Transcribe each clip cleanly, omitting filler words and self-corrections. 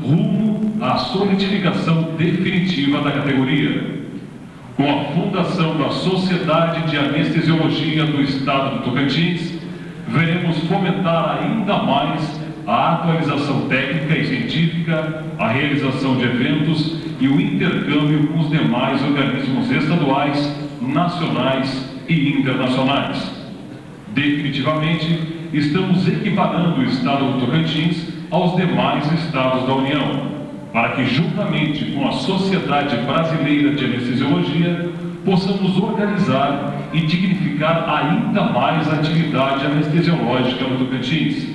rumo à solidificação definitiva da categoria. Com a fundação da Sociedade de Anestesiologia do Estado do Tocantins, veremos fomentar ainda mais a atualização técnica e científica, a realização de eventos e o intercâmbio com os demais organismos estaduais, nacionais e internacionais. Definitivamente, estamos equiparando o Estado do Tocantins aos demais estados da União, para que, juntamente com a Sociedade Brasileira de Anestesiologia, possamos organizar e dignificar ainda mais a atividade anestesiológica no Tocantins.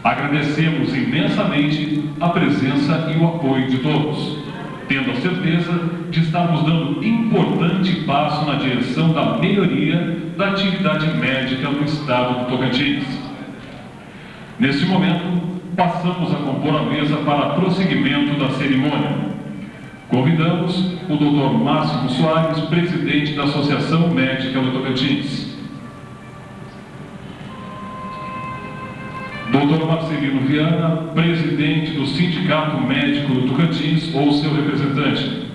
Agradecemos imensamente a presença e o apoio de todos, tendo a certeza de estarmos dando importante passo na direção da melhoria da atividade médica no Estado do Tocantins. Neste momento, passamos a compor a mesa para prosseguimento da cerimônia. Convidamos o Dr. Máximo Soares, presidente da Associação Médica do Tocantins. Dr. Marcelino Viana, presidente do Sindicato Médico do Tocantins, ou seu representante.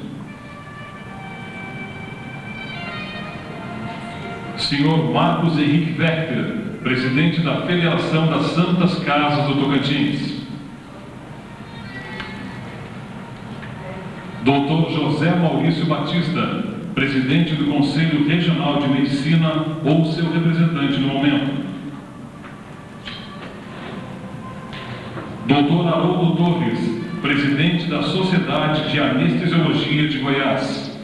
Senhor Marcos Henrique Wechter, presidente da Federação das Santas Casas do Tocantins. Dr. José Maurício Batista, presidente do Conselho Regional de Medicina, ou seu representante no momento. Dr. Haroldo Torres, presidente da Sociedade de Anestesiologia de Goiás.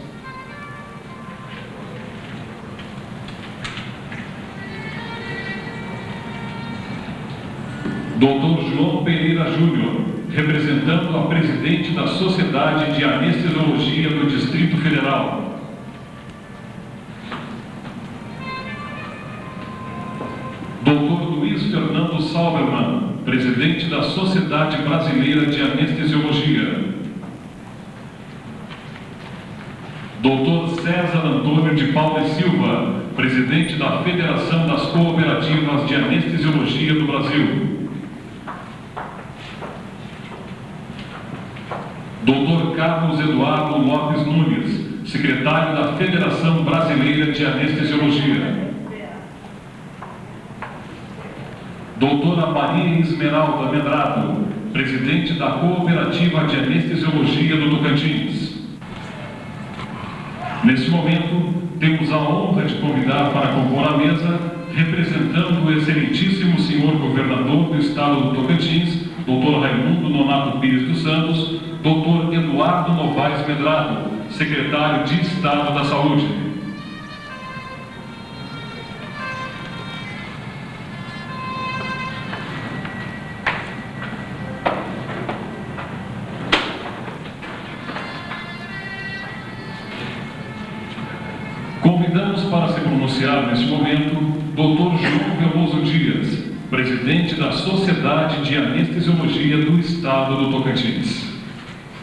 Dr. João Pereira Júnior, representando a presidente da Sociedade de Anestesiologia do Distrito Federal. Dr. Luiz Fernando Sauberman, presidente da Sociedade Brasileira de Anestesiologia. Dr. César Antônio de Paula e Silva, presidente da Federação das Cooperativas de Anestesiologia do Brasil. Dr. Carlos Eduardo Lopes Nunes, secretário da Federação Brasileira de Anestesiologia. Doutora Maria Esmeralda Medrado, presidente da Cooperativa de Anestesiologia do Tocantins. Neste momento, temos a honra de convidar para compor a mesa, representando o excelentíssimo senhor governador do Estado do Tocantins, Dr. Raimundo Nonato Pires dos Santos, Dr. Eduardo Novaes Medrado, secretário de Estado da Saúde. Convidamos para se pronunciar neste momento Dr. João Veloso Dias, presidente da Sociedade de Anestesiologia do Estado do Tocantins.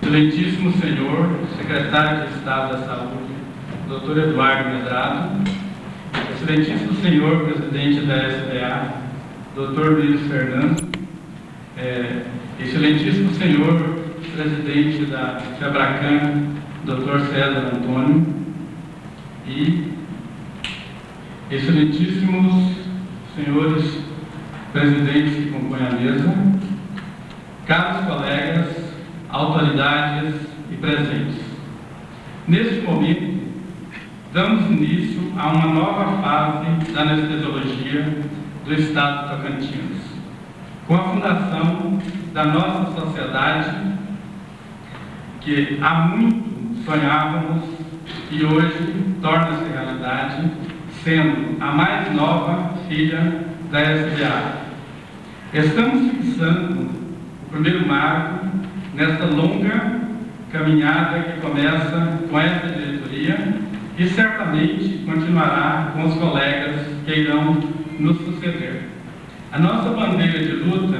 Excelentíssimo senhor, secretário de Estado da Saúde, Dr. Eduardo Medrado, excelentíssimo senhor, presidente da SBA, Dr. Luiz Fernando, excelentíssimo senhor, presidente da FEBRACAN, Dr. César Antônio, e excelentíssimos senhores presidentes que compõem a mesa, caros colegas, autoridades e presentes. Neste momento, damos início a uma nova fase da anestesiologia do Estado do Tocantins, com a fundação da nossa sociedade, que há muito sonhávamos e hoje torna-se realidade, sendo a mais nova filha da SBA. Estamos fixando o primeiro marco nesta longa caminhada que começa com esta diretoria e certamente continuará com os colegas que irão nos suceder. A nossa bandeira de luta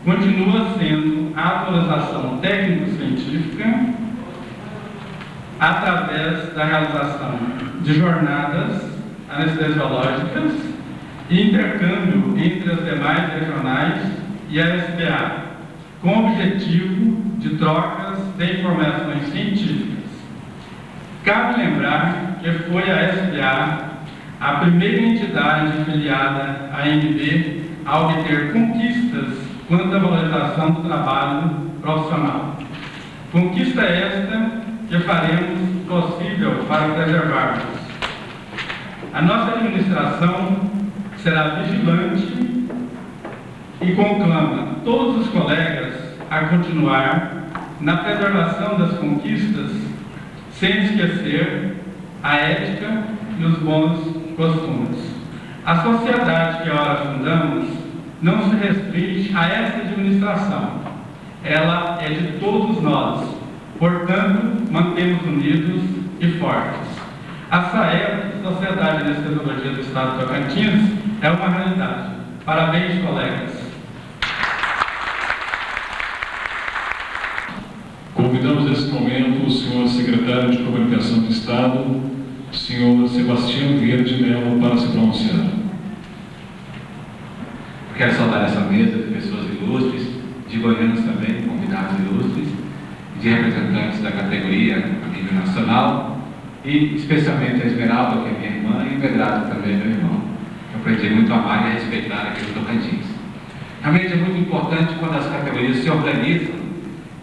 continua sendo a atualização técnico-científica através da realização de jornadas anestesiológicas e intercâmbio entre as demais regionais e a SBA, com o objetivo de trocas de informações científicas. Cabe lembrar que foi a SBA a primeira entidade filiada à ANB a obter conquistas quanto à valorização do trabalho profissional. Conquista esta que faremos possível para preservarmos. A nossa administração será vigilante e conclama todos os colegas a continuar na preservação das conquistas, sem esquecer a ética e os bons costumes. A sociedade que ora fundamos não se restringe a esta administração. Ela é de todos nós, portanto, mantemos unidos e fortes. A SAEB, Sociedade de Anestesiologia do Estado de Tocantins, é uma realidade. Parabéns, colegas. Convidamos nesse momento o senhor secretário de Comunicação do Estado, senhor Sebastião Vieira de Mello, para se pronunciar. Quero saudar essa mesa de pessoas ilustres, de goianos também, convidados ilustres, de representantes da categoria a nível nacional, e especialmente a Esmeralda, que é minha irmã, e o Pedrado também, meu irmão. Eu aprendi muito a amar e a respeitar aqui no Tocantins. Realmente é muito importante quando as categorias se organizam,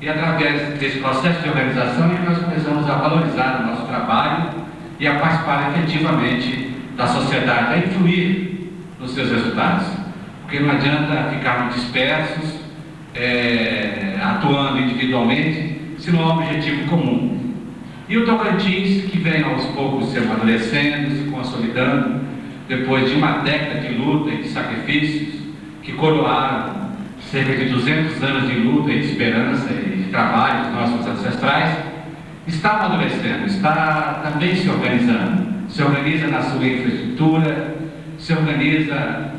e através desse processo de organização nós começamos a valorizar o nosso trabalho e a participar efetivamente da sociedade, a influir nos seus resultados. Porque não adianta ficarmos dispersos, atuando individualmente, se não há um objetivo comum. E o Tocantins, que vem aos poucos se amadurecendo, se consolidando, depois de uma década de luta e de sacrifícios, que coroaram cerca de 200 anos de luta e de esperança e de trabalho dos nossos ancestrais, está amadurecendo, está também se organizando. Se organiza na sua infraestrutura, se organiza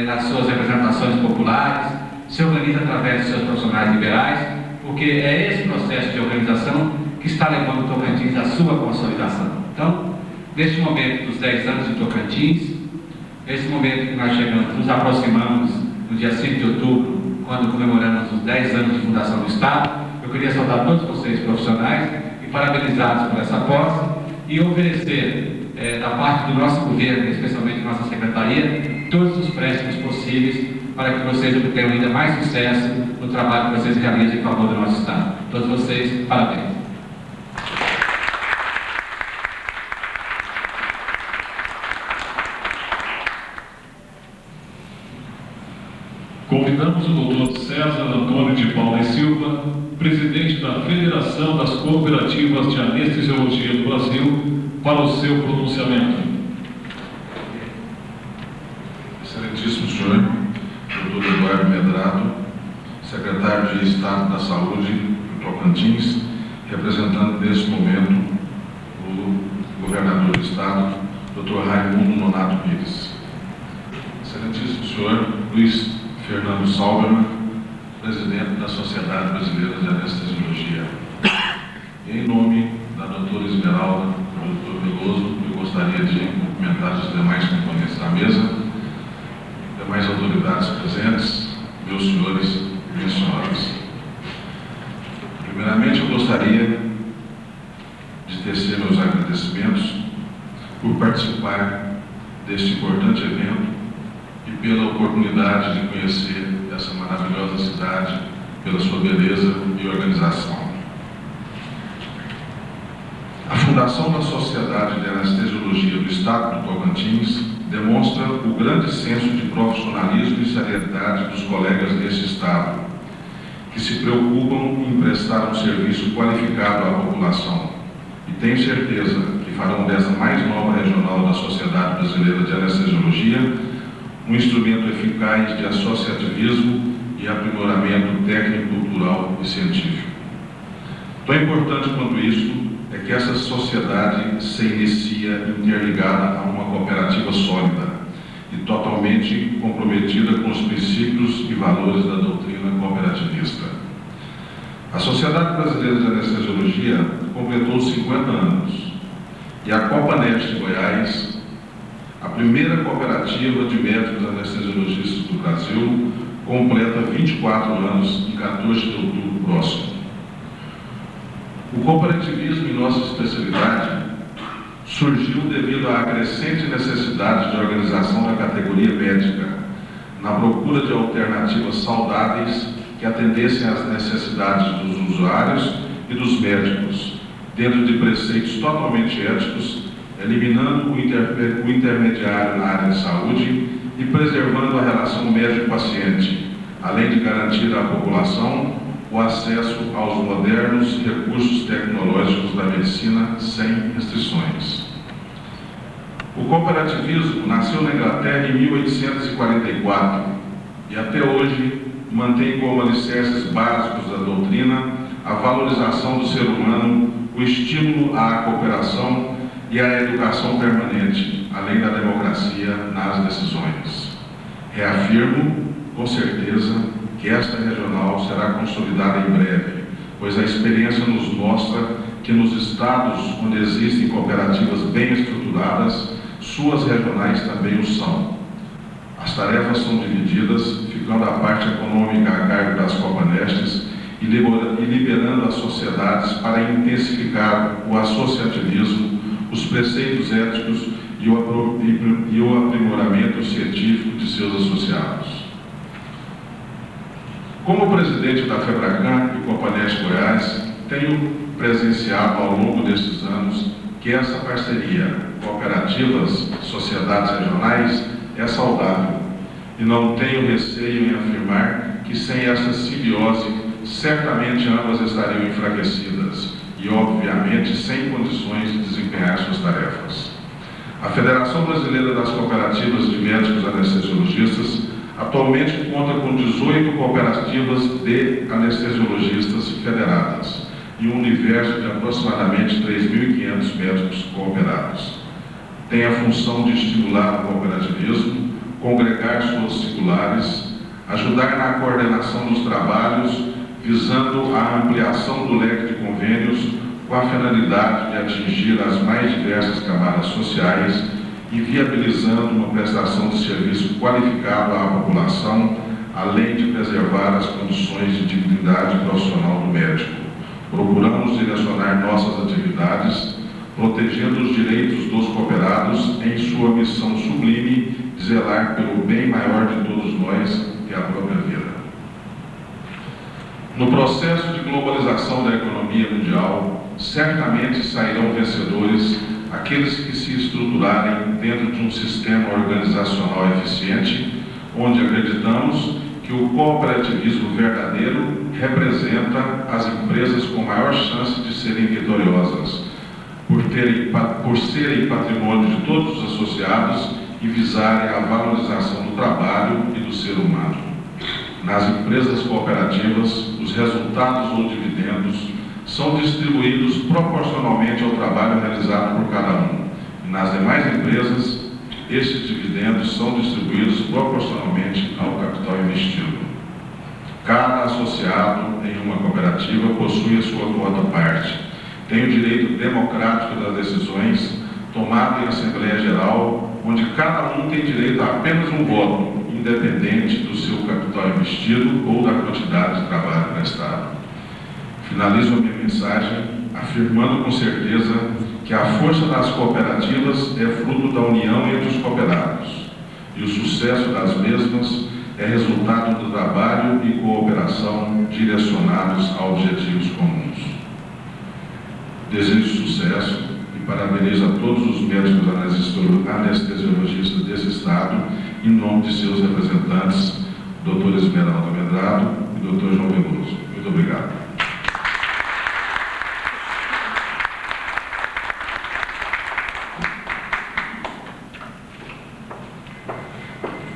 nas suas representações populares, se organiza através dos seus profissionais liberais, porque é esse processo de organização que está levando o Tocantins à sua consolidação. Então, neste momento dos 10 anos de Tocantins, nesse momento que nós chegamos, nos aproximamos no dia 5 de outubro, quando comemoramos os 10 anos de fundação do Estado, eu queria saudar todos vocês profissionais e parabenizá-los por essa posse e oferecer, da parte do nosso governo, especialmente da nossa secretaria, todos os préstimos possíveis para que vocês obtenham ainda mais sucesso no trabalho que vocês realizam em favor do nosso Estado. Todos vocês, parabéns. Convidamos o doutor César Antônio de Paula e Silva, presidente da Federação das Cooperativas de Anestesiologia do Brasil, para o seu pronunciamento. Excelentíssimo senhor, doutor Eduardo Medrado, secretário de Estado da Saúde do Tocantins, representando nesse momento o governador do Estado, doutor Raimundo Nonato Pires. Excelentíssimo senhor Luiz Fernando Salberman, presidente da Sociedade Brasileira de Anestesiologia. E em nome da doutora Esmeralda, do doutor Veloso, eu gostaria de cumprimentar os demais componentes da mesa, demais autoridades presentes, meus senhores e minhas senhoras. Primeiramente, eu gostaria de tecer meus agradecimentos por participar deste importante evento e pela oportunidade de conhecer essa maravilhosa cidade, pela sua beleza e organização. A fundação da Sociedade de Anestesiologia do Estado do Tocantins demonstra o grande senso de profissionalismo e seriedade dos colegas desse Estado, que se preocupam em prestar um serviço qualificado à população. E tenho certeza que farão dessa mais nova regional da Sociedade Brasileira de Anestesiologia um instrumento eficaz de associativismo e aprimoramento técnico, cultural e científico. Tão importante quanto isso é que essa sociedade se inicia interligada a uma cooperativa sólida e totalmente comprometida com os princípios e valores da doutrina cooperativista. A Sociedade Brasileira de Anestesiologia completou 50 anos e a Copanet de Goiás, a primeira cooperativa de médicos anestesiologistas do Brasil, completa 24 anos em 14 de outubro próximo. O cooperativismo em nossa especialidade surgiu devido à crescente necessidade de organização da categoria médica, na procura de alternativas saudáveis que atendessem às necessidades dos usuários e dos médicos, dentro de preceitos totalmente éticos, eliminando o intermediário na área de saúde e preservando a relação médico-paciente, além de garantir à população o acesso aos modernos recursos tecnológicos da medicina sem restrições. O cooperativismo nasceu na Inglaterra em 1844 e até hoje mantém como alicerces básicos da doutrina a valorização do ser humano, o estímulo à cooperação e à educação permanente, além da democracia nas decisões. Reafirmo, com certeza, que esta regional será consolidada em breve, pois a experiência nos mostra que nos estados onde existem cooperativas bem estruturadas, suas regionais também o são. As tarefas são divididas, ficando a parte econômica a cargo das Copanestes e liberando as sociedades para intensificar o associativismo, os preceitos éticos e o aprimoramento científico de seus associados. Como presidente da FEBRACAN e Copaneste Goiás, tenho presenciado ao longo destes anos que essa parceria, cooperativas, sociedades regionais, é saudável e não tenho receio em afirmar que sem essa simbiose, certamente ambas estariam enfraquecidas e, obviamente, sem condições de desempenhar suas tarefas. A Federação Brasileira das Cooperativas de Médicos Anestesiologistas atualmente conta com 18 cooperativas de anestesiologistas federadas e um universo de aproximadamente 3.500 médicos cooperados. Tem a função de estimular o cooperativismo, congregar suas singulares, ajudar na coordenação dos trabalhos, visando a ampliação do leque de convênios com a finalidade de atingir as mais diversas camadas sociais e viabilizando uma prestação de serviço qualificado à população, além de preservar as condições de dignidade profissional do médico. Procuramos direcionar nossas atividades, protegendo os direitos dos cooperados em sua missão sublime de zelar pelo bem maior de todos nós, que é a própria vida. No processo de globalização da economia mundial, certamente sairão vencedores aqueles que se estruturarem dentro de um sistema organizacional eficiente, onde acreditamos que o cooperativismo verdadeiro representa as empresas com maior chance de serem vitoriosas, por serem patrimônio de todos os associados e visarem a valorização do trabalho e do ser humano. Nas empresas cooperativas, os resultados ou dividendos são distribuídos proporcionalmente ao trabalho realizado por cada um. E nas demais empresas, estes dividendos são distribuídos proporcionalmente ao capital investido. Cada associado em uma cooperativa possui a sua quota parte, tem o direito democrático das decisões tomado em Assembleia Geral, onde cada um tem direito a apenas um voto, independente do seu capital investido ou da quantidade de trabalho prestado. Finalizo a minha mensagem afirmando com certeza que a força das cooperativas é fruto da união entre os cooperados e o sucesso das mesmas é resultado do trabalho e cooperação direcionados a objetivos comuns. Desejo sucesso e parabenizo a todos os médicos anestesiologistas desse Estado, em nome de seus representantes, Dr. Esmeralda Medrado e Dr. João Veloso. Muito obrigado.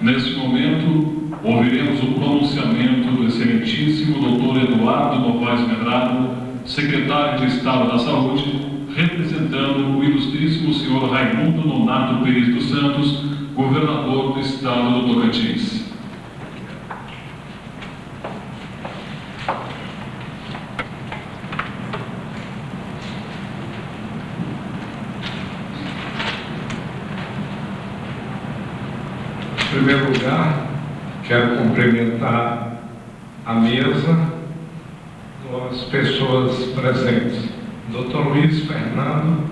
Neste momento, ouviremos o pronunciamento do excelentíssimo Dr. Eduardo Novaes Medrado, secretário de Estado da Saúde, representando o ilustríssimo senhor Raimundo Nonato Pires dos Santos, governador do Estado do Tocantins. Em primeiro lugar, Quero cumprimentar a mesa, as pessoas presentes. Dr. Luiz Fernando,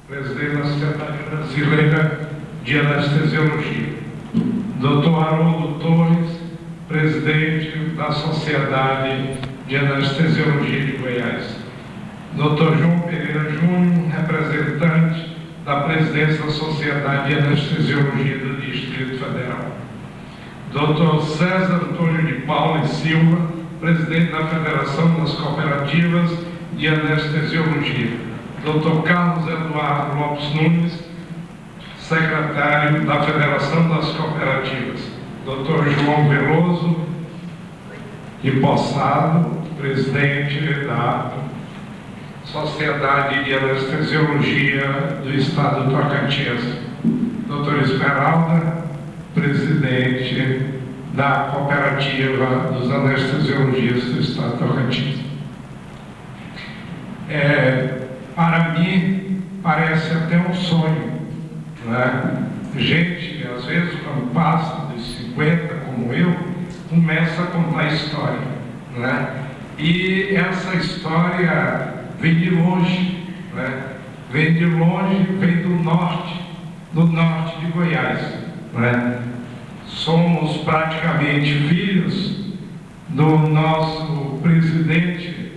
presidente da Sociedade Brasileira de Anestesiologia. Dr. Haroldo Torres, presidente da Sociedade de Anestesiologia de Goiás. Dr. João Pereira Júnior, representante da presidência da Sociedade de Anestesiologia do Distrito Federal. Dr. César Antônio de Paula e Silva, presidente da Federação das Cooperativas de Anestesiologia. Dr. Carlos Eduardo Lopes Nunes, secretário da Federação das Cooperativas. Dr. João Veloso de Possado, presidente da Sociedade de Anestesiologia do Estado do Tocantins. Dr. Esmeralda, presidente da Cooperativa dos Anestesiologistas do Estado do Tocantins. Para mim, parece até um sonho, né? Gente, às vezes, quando passa dos 50, como eu, começa a contar história, né? E essa história vem de longe, né? Vem de longe, vem do norte de Goiás, né? Somos praticamente filhos do nosso presidente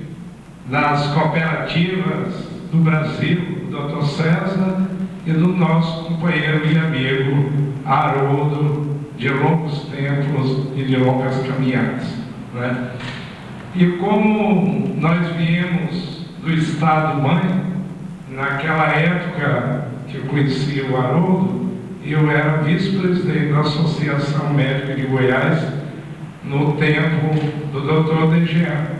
das cooperativas do Brasil, o Dr. César, e do nosso companheiro e amigo Haroldo, de longos tempos e de longas caminhadas, né? E como nós viemos do Estado-mãe, naquela época que eu conheci o Haroldo, eu era vice-presidente da Associação Médica de Goiás, no tempo do Dr. DGA,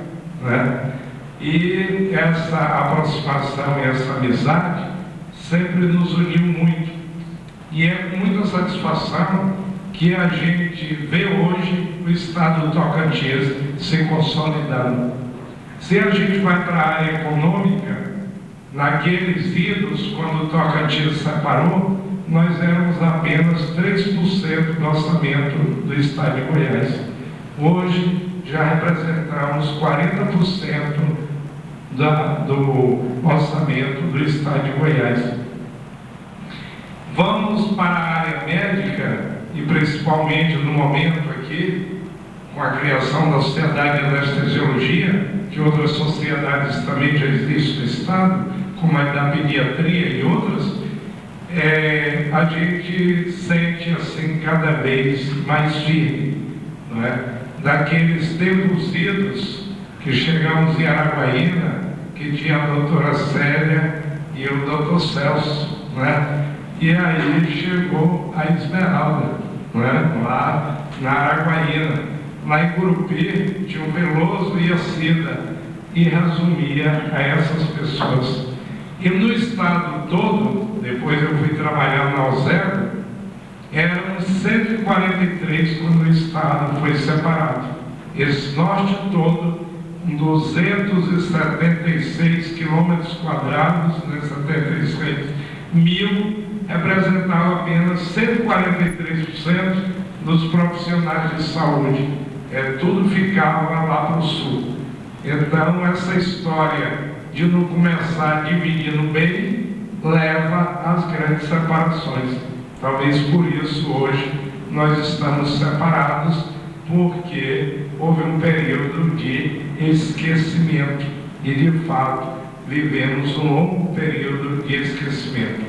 né? E essa aproximação e essa amizade sempre nos uniu muito. E é com muita satisfação que a gente vê hoje o Estado do Tocantins se consolidando. Se a gente vai para a área econômica, naqueles idos, quando o Tocantins separou, nós éramos apenas 3% do orçamento do Estado de Goiás. Hoje já representamos 40% do orçamento do Estado de Goiás. Vamos para a área médica, e principalmente no momento aqui, com a criação da Sociedade de Anestesiologia, que outras sociedades também já existem no Estado, como a da pediatria e outras, a gente sente assim cada vez mais firme, não é? Daqueles tempos idos que chegamos em Araguaína, que tinha a doutora Célia e o doutor Celso, né? E aí chegou a Esmeralda, né? Lá na Araguaína. Lá em Gurupi tinha o Veloso e a Cida, e resumia a essas pessoas. E no estado todo, depois eu fui trabalhar na Alzero, eram 143 quando o estado foi separado. Esse norte todo, 276 quilômetros quadrados, né, 76 mil, representava apenas 143% dos profissionais de saúde. Tudo ficava lá para o sul. Então, essa história de não começar dividindo bem leva às grandes separações. Talvez por isso hoje nós estamos separados, porque houve um período de esquecimento e, de fato, vivemos um longo período de esquecimento.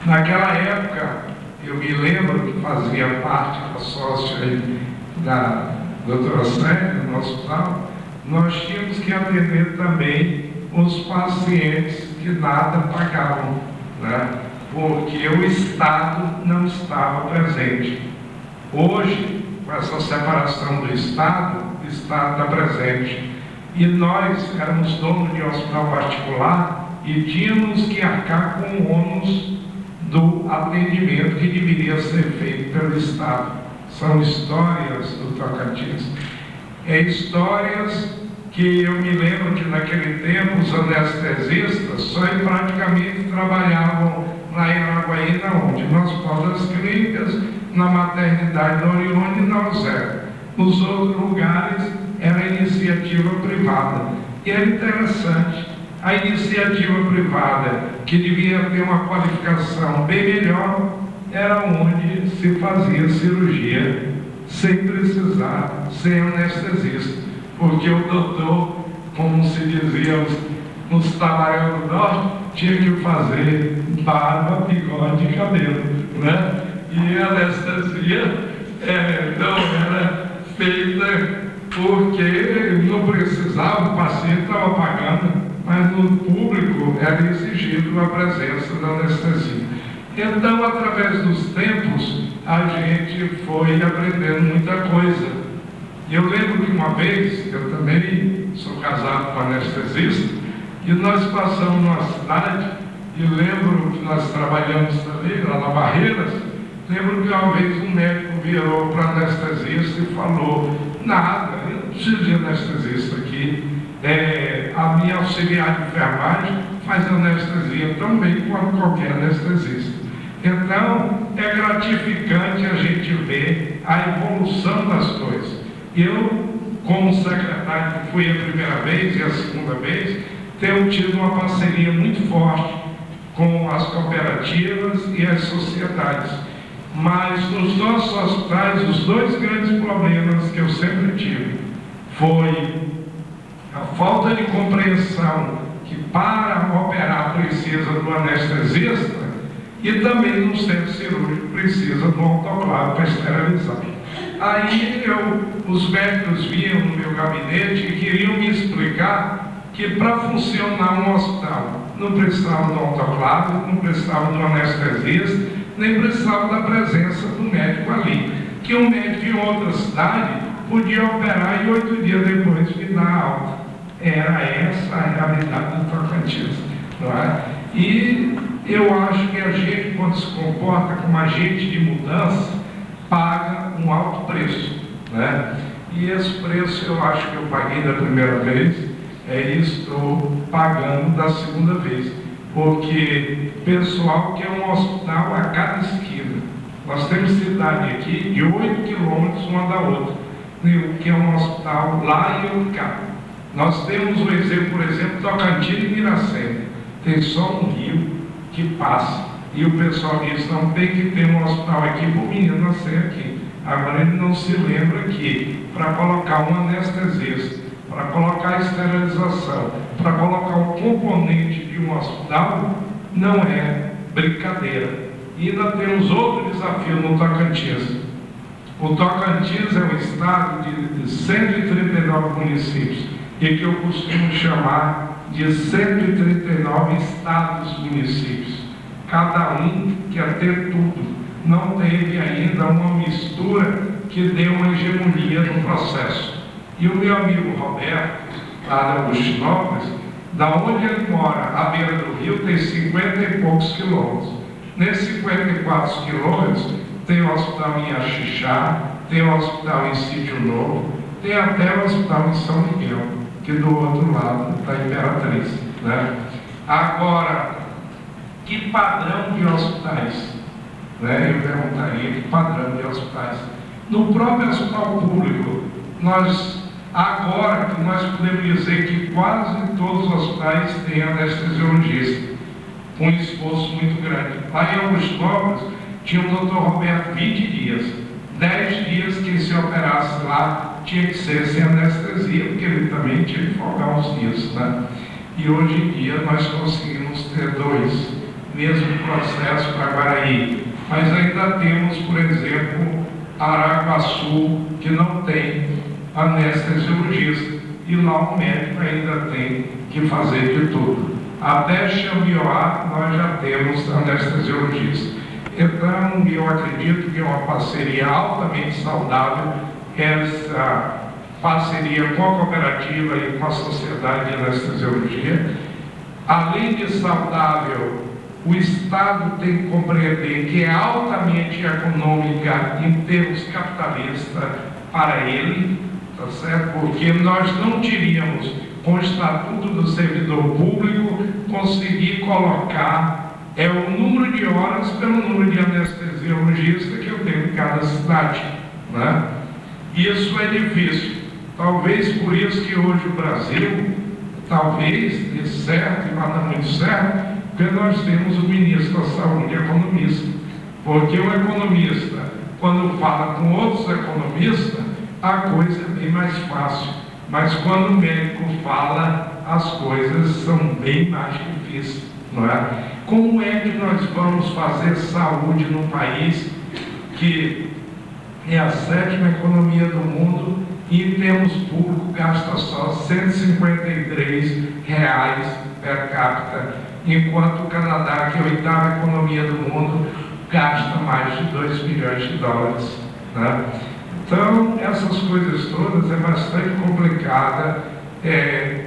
Naquela época, eu me lembro que fazia parte da sócia da doutora Célia, no hospital, nós tínhamos que atender também os pacientes que nada pagavam, né? Porque o Estado não estava presente. Hoje, com essa separação do Estado, o Estado está presente. E nós éramos donos de hospital particular e tínhamos que arcar com o ônus do atendimento que deveria ser feito pelo Estado. São histórias do Tocantins. Histórias que eu me lembro que naquele tempo os anestesistas só praticamente trabalhavam lá em Araguaína, onde? Nas portas clínicas, na maternidade da Orione e na Alzheimer. Nos outros lugares era iniciativa privada. E era interessante, a iniciativa privada, que devia ter uma qualificação bem melhor, era onde se fazia cirurgia sem precisar ser anestesista, porque o doutor, como se dizia nos trabalhos do norte, tinha que fazer barba, bigode e cabelo, né? E a anestesia não era feita porque não precisava, o paciente estava pagando, mas no público era exigido a presença da anestesia. Então, através dos tempos, a gente foi aprendendo muita coisa. E eu lembro que uma vez, eu também sou casado com anestesista, e nós passamos numa cidade, e lembro que nós trabalhamos também lá na Barreiras. Lembro que uma vez um médico virou para o anestesista e falou: nada, eu não preciso de anestesista aqui, a minha auxiliar de enfermagem faz anestesia tão bem quanto qualquer anestesista. Então, é gratificante a gente ver a evolução das coisas. Eu, como secretário, que fui a primeira vez e a segunda vez, tenho tido uma parceria muito forte com as cooperativas e as sociedades. Mas nos nossos hospitais, os dois grandes problemas que eu sempre tive foi a falta de compreensão que para operar precisa do anestesista e também no centro cirúrgico precisa do autoclave para esterilizar. Aí os médicos vinham no meu gabinete e queriam me explicar que para funcionar um hospital não precisava do autoclave, não precisava do anestesista, nem precisava da presença do médico ali. Que um médico em outra cidade podia operar e 8 dias depois me dar alta. Era essa a realidade do Tocantins, não é? E eu acho que a gente, quando se comporta como agente de mudança, paga um alto preço, né? E esse preço eu acho que eu paguei da primeira vez, e estou pagando da segunda vez, porque pessoal quer um hospital a cada esquina. Nós temos cidade aqui de 8 quilômetros uma da outra, que é um hospital lá e outro cá. Nós temos um exemplo, por exemplo, Tocantins e Miracema. Tem só um rio que passa. E o pessoal diz: não, tem que ter um hospital aqui para o menino nascer aqui. Agora ele não se lembra que para colocar um anestesista, para colocar a esterilização, para colocar o componente de um hospital, não é brincadeira. E ainda temos outro desafio no Tocantins. O Tocantins é um estado de 139 municípios, e que eu costumo chamar de 139 estados-municípios. Cada um quer ter tudo. Não teve ainda uma mistura que dê uma hegemonia no processo. E o meu amigo Roberto, lá de Agostinópolis, da onde ele mora, à beira do rio, tem 50 e poucos quilômetros. Nesses 54 quilômetros, tem o hospital em Axixá, tem o hospital em Sítio Novo, tem até o hospital em São Miguel, que do outro lado da Imperatriz, né? Agora, que padrão de hospitais? Né? Eu perguntaria que padrão de hospitais. No próprio hospital público, agora que nós podemos dizer que quase todos os hospitais têm anestesiologista, com um esforço muito grande. Lá em Agostinópolis, tinha o Dr. Roberto 20 dias. 10 dias que se operasse lá tinha que ser sem anestesia, porque ele também tinha que folgar uns dias, né? E hoje em dia nós conseguimos ter 2, mesmo processo para Guaraí. Mas ainda temos, por exemplo, Araguaçu, que não tem anestesiologista, e lá o médico ainda tem que fazer de tudo. Até Xambioá nós já temos anestesiologista. Então, eu acredito que é uma parceria altamente saudável, essa parceria com a cooperativa e com a sociedade de anestesiologia. Além de saudável, o Estado tem que compreender que é altamente econômica em termos capitalistas para ele, tá certo? Porque nós não teríamos, com o Estatuto do Servidor Público, conseguir colocar o número de horas pelo número de anestesiologistas que eu tem em cada cidade, né? Isso é difícil. Talvez por isso que hoje o Brasil, talvez dê certo e vá dar muito certo, porque nós temos o ministro da Saúde economista. Porque o economista, quando fala com outros economistas, a coisa é bem mais fácil. Mas quando o médico fala, as coisas são bem mais difíceis, não é? Como é que nós vamos fazer saúde num país que é a 7ª economia do mundo e em termos públicos gasta só R$ 153 per capita, enquanto o Canadá, que é a 8ª economia do mundo, gasta mais de 2 bilhões de dólares, né? Então, essas coisas todas é bastante complicada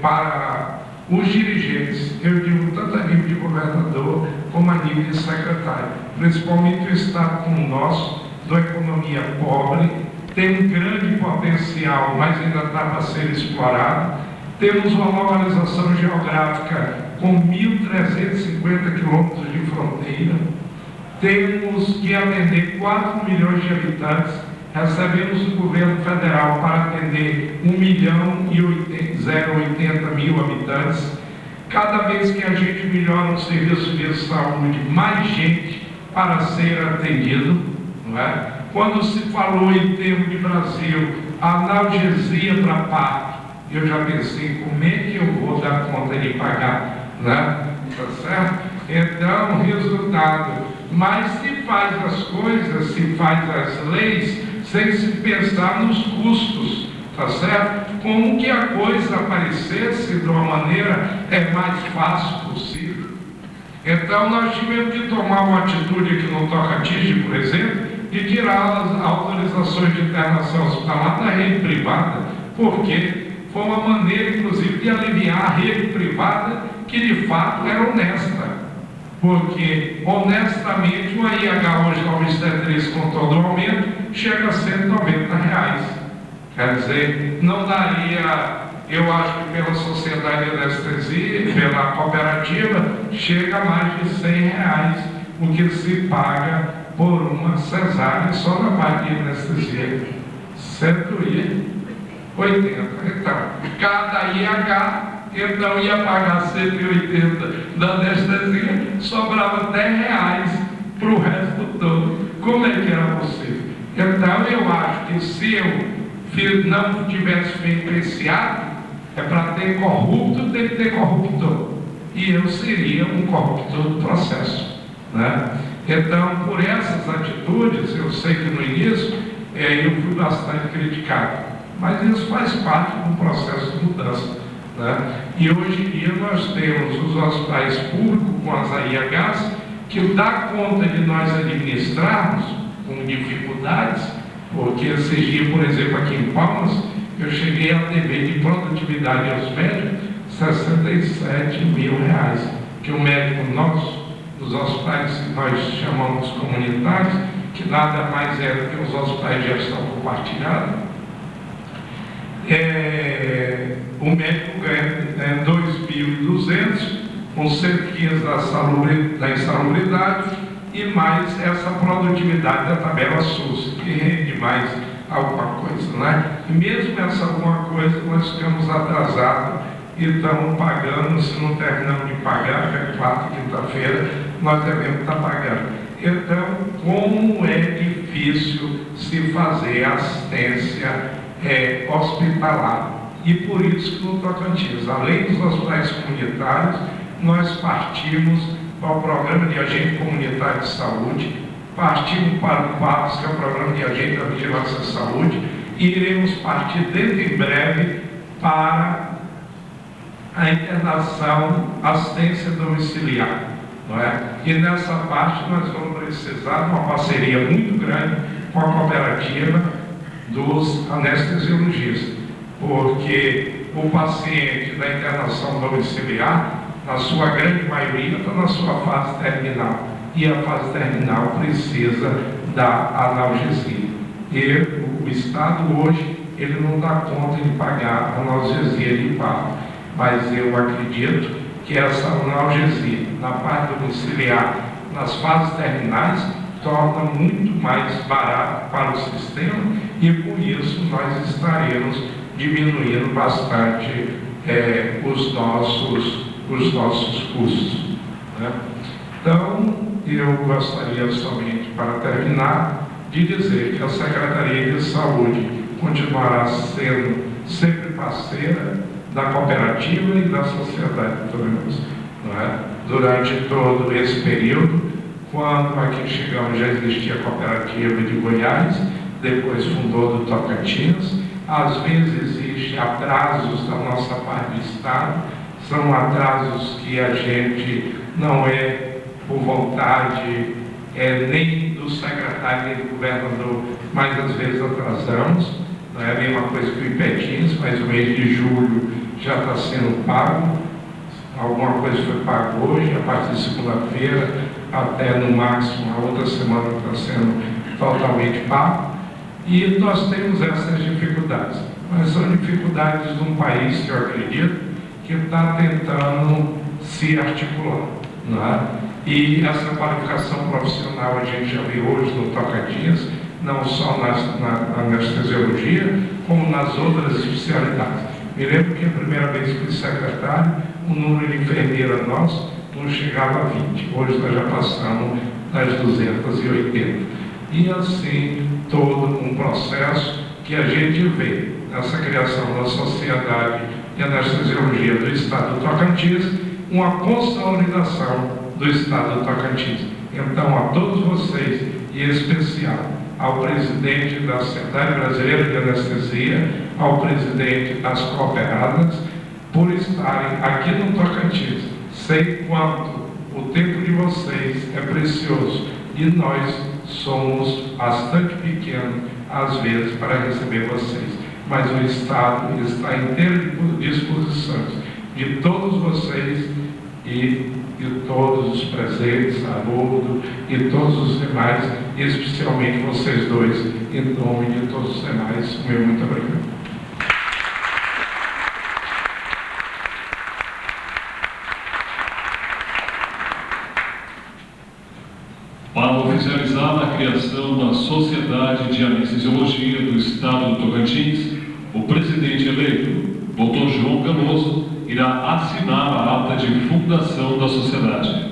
para os dirigentes, eu digo tanto a nível de governador como a nível de secretário, principalmente o estado como o nosso, de uma economia pobre, tem um grande potencial, mas ainda está para ser explorado. Temos uma localização geográfica com 1.350 quilômetros de fronteira, temos que atender 4 milhões de habitantes, recebemos do governo federal para atender 1.080.000 habitantes. Cada vez que a gente melhora um serviço de saúde, mais gente para ser atendido, não é? Quando se falou em termos de Brasil, analgesia para parto, eu já pensei, como é que eu vou dar conta de pagar, né? Tá certo? Então, resultado, mas se faz as coisas, se faz as leis, sem se pensar nos custos, tá certo? Como que a coisa aparecesse de uma maneira mais fácil possível. Então, nós tivemos que tomar uma atitude aqui no Tocantins, por exemplo, de tirar as autorizações de internação hospitalar da rede privada, porque foi uma maneira, inclusive, de aliviar a rede privada, que de fato era honesta. Porque, honestamente, o IH hoje na obstetriz, com todo o aumento, chega a R$ 190. Quer dizer, não daria, eu acho que pela sociedade de anestesia, pela cooperativa, chega a mais de R$ 100 o que se paga por uma cesárea só na parte de anestesia. 180. Então, cada IH, então ia pagar 180 da anestesia, sobrava R$ 10 para o resto todo. Como é que era possível? Então eu acho que se eu não tivesse feito esse ato, é para ter corrupto, tem que ter corruptor. E eu seria um corruptor do processo, né? Então, por essas atitudes, eu sei que no início eu fui bastante criticado, mas isso faz parte do processo de mudança, né? E hoje em dia nós temos os hospitais públicos com as AIHs que dá conta de nós administrarmos com dificuldades, porque esses dias, por exemplo, aqui em Palmas, eu cheguei a dever de produtividade aos médicos R$ 67.000, que o médico nosso, dos hospitais que nós chamamos comunitários, que nada mais é do que os hospitais de gestão compartilhada, o médico ganha 2.200, com 115 da insalubridade e mais essa produtividade da tabela SUS, que rende mais alguma coisa, né? E mesmo essa alguma coisa, nós ficamos atrasados e estamos pagando, se não terminamos de pagar, até quarta, quinta-feira, nós devemos estar pagando. Então, como é difícil se fazer assistência hospitalar. E por isso que no Tocantins, além dos hospitais comunitários, nós partimos para o Programa de Agente Comunitário de Saúde, partimos para o PAPS, que é o Programa de Agente da Vigilância de Saúde, e iremos partir dentro em breve para a internação, assistência domiciliar, não é? E nessa parte nós vamos precisar de uma parceria muito grande com a cooperativa dos anestesiologistas, porque o paciente da internação domiciliar, na sua grande maioria, está na sua fase terminal, e a fase terminal precisa da analgesia. E o Estado hoje, ele não dá conta de pagar a analgesia de parto, mas eu acredito que essa analgesia, na parte domiciliar, nas fases terminais, torna muito mais barato para o sistema e com isso nós estaremos diminuindo bastante os nossos custos, né? Então, eu gostaria somente, para terminar, de dizer que a Secretaria de Saúde continuará sendo sempre parceira da cooperativa e da sociedade de tolerância, não é? Durante todo esse período, quando aqui chegamos já existia a cooperativa de Goiás, depois fundou do Tocantins. Às vezes existem atrasos da nossa parte do Estado, são atrasos que a gente não por vontade nem do secretário nem do governador, mas às vezes atrasamos. Não é a mesma coisa que o IPETINS, mas o mês de julho já está sendo pago. Alguma coisa foi paga hoje, a partir de segunda-feira, até no máximo a outra semana está sendo totalmente pago. E nós temos essas dificuldades, mas são dificuldades de um país que eu acredito que está tentando se articular, não é? E essa qualificação profissional a gente já viu hoje no Tocantins, não só na anestesiologia, como nas outras especialidades. Me lembro que a primeira vez que fui secretário, o número de enfermeira nosso não chegava a 20. Hoje nós já passamos das 280. E assim, todo um processo que a gente vê nessa criação da Sociedade de Anestesiologia do Estado do Tocantins, uma consolidação do Estado do Tocantins. Então, a todos vocês, e em especial ao presidente da Sociedade Brasileira de Anestesia, ao presidente das cooperadas, por estarem aqui no Tocantins. Sei quanto o tempo de vocês é precioso e nós somos bastante pequenos, às vezes, para receber vocês. Mas o Estado está inteiro de disposições de todos vocês e de todos os presentes, Haroldo e todos os demais, e especialmente vocês dois, em nome de todos os demais, meu muito obrigado. Para oficializar a criação da Sociedade de Anestesiologia do Estado do Tocantins, o presidente eleito, Dr. João Canoso, irá assinar a ata de fundação da sociedade.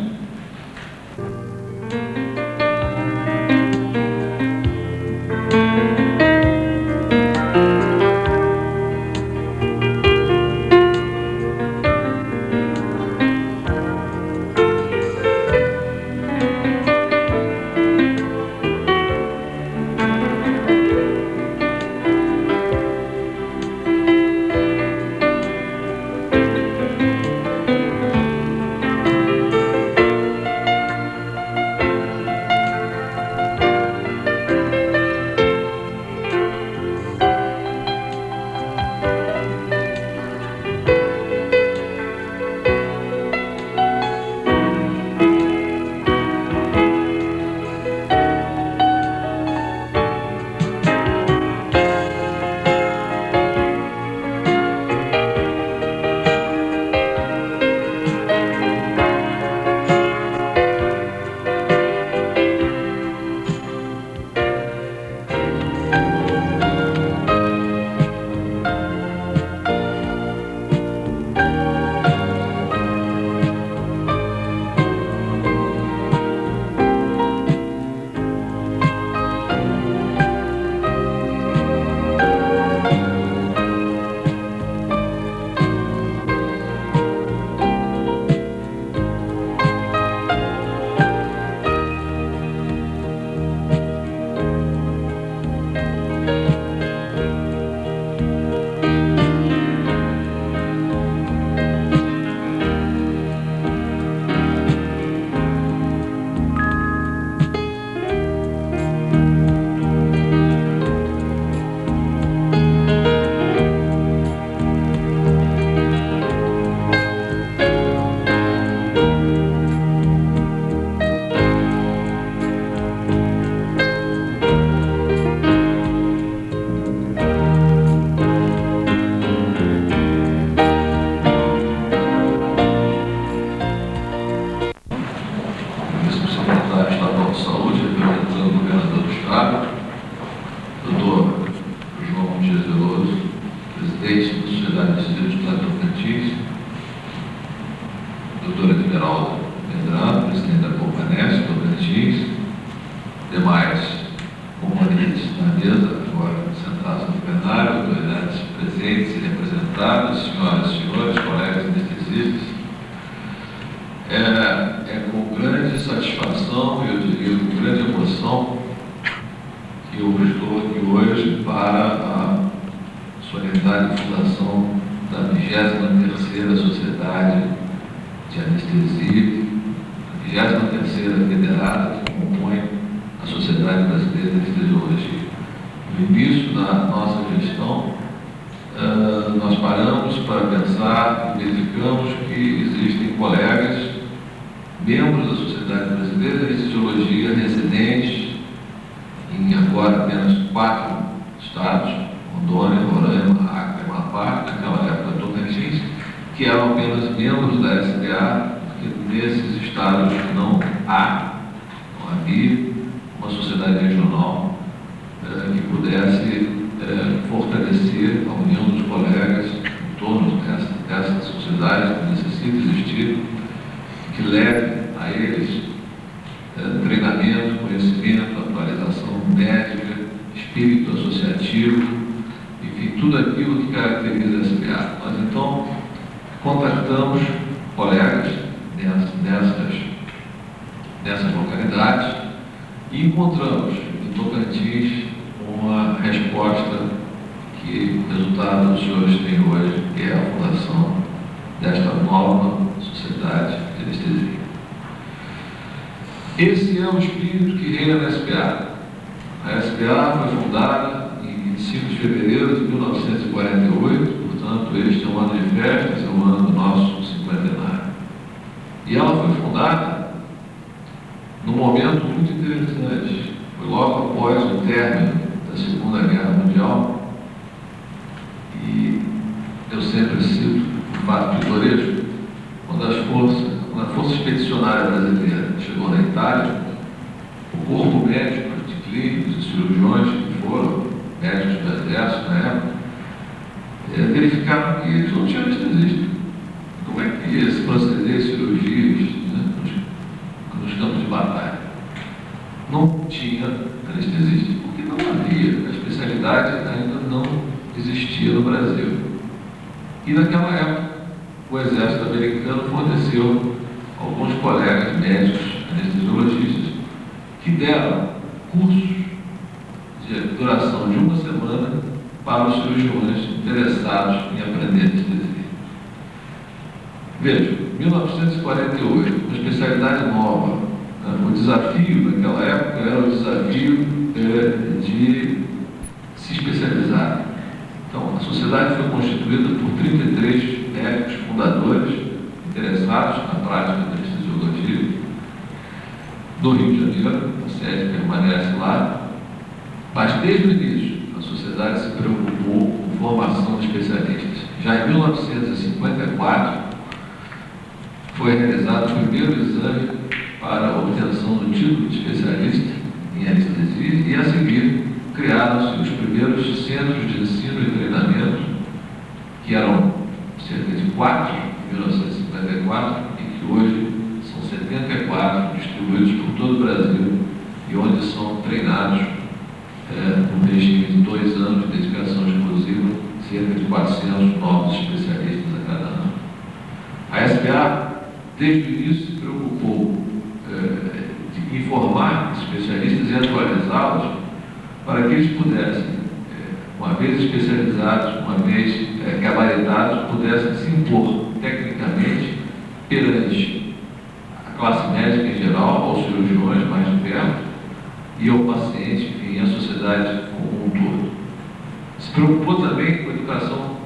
doutora Esmeralda Medrano, presidente da Companhece, Tocantins, demais componentes da mesa, agora sentados no plenário, autoridades presentes e representadas, senhoras e senhores, colegas anestesistas, é com grande satisfação e eu diria com grande emoção que eu estou aqui hoje para a solidária fundação da 23ª Sociedade de Anestesia, a 23ª federada que compõe a Sociedade Brasileira de Anestesiologia. No início da nossa gestão, nós paramos para pensar e verificamos que existem colegas, membros da Sociedade Brasileira de Anestesiologia, residentes em agora apenas 4 estados, Rondônia, Roraima, Acre, Amapá, naquela época Tocantins, que eram apenas membros da SBA, porque nesses estados não havia uma sociedade regional que pudesse fortalecer a união dos colegas em torno dessa sociedade que necessita existir, que leve a eles treinamento, conhecimento, atualização médica, espírito associativo, enfim, tudo aquilo que caracteriza a SBA. Nós então contactamos colegas nessas localidades e encontramos em Tocantins uma resposta que o resultado dos senhores têm hoje, que é a fundação desta nova Sociedade de Anestesia. Esse é o espírito que reina na SBA. A SBA foi fundada em 25 de fevereiro de 1948, portanto, este é um ano de festas, é o ano do nosso cinquentenário. E ela foi fundada num momento muito interessante. Foi logo após o término da Segunda Guerra Mundial, e eu sempre cito um fato pitoresco, quando a Força Expedicionária Brasileira chegou na Itália, o corpo médico de clínicos e cirurgiões que foram médicos do Exército na época, verificaram que eles não tinham anestesista. Como é que ia se proceder cirurgias, né, nos campos de batalha? Não tinha anestesista, porque não havia, a especialidade ainda não existia no Brasil. E naquela época, o Exército americano forneceu alguns colegas médicos anestesiologistas que deram cursos de duração de 1 semana para os cirurgiões interessados em aprender anestesia. Veja, 1948, uma especialidade nova. O desafio naquela época era o desafio de se especializar. Então, a sociedade foi constituída por 33 médicos fundadores interessados na prática da anestesiologia do Rio de Janeiro. A sede permanece lá, mas desde o início a sociedade se preocupou com formação de especialistas. Já em 1954 foi realizado o primeiro exame para a obtenção do título de especialista em anestesia e, a seguir, criaram-se os primeiros centros de ensino e treinamento, que eram cerca de 4 em 1954 e que hoje são 74 distribuídos por todo o Brasil e onde são treinados no regime de 2 anos de dedicação exclusiva, cerca de 400 novos especialistas a cada ano. A SBA, desde o início, se preocupou de informar especialistas e atualizá-los para que eles pudessem, uma vez especializados, uma vez gabaritados, pudessem se impor tecnicamente perante a classe médica em geral, aos cirurgiões mais de perto e ao paciente, enfim, à sociedade como um todo. Se preocupou também com a educação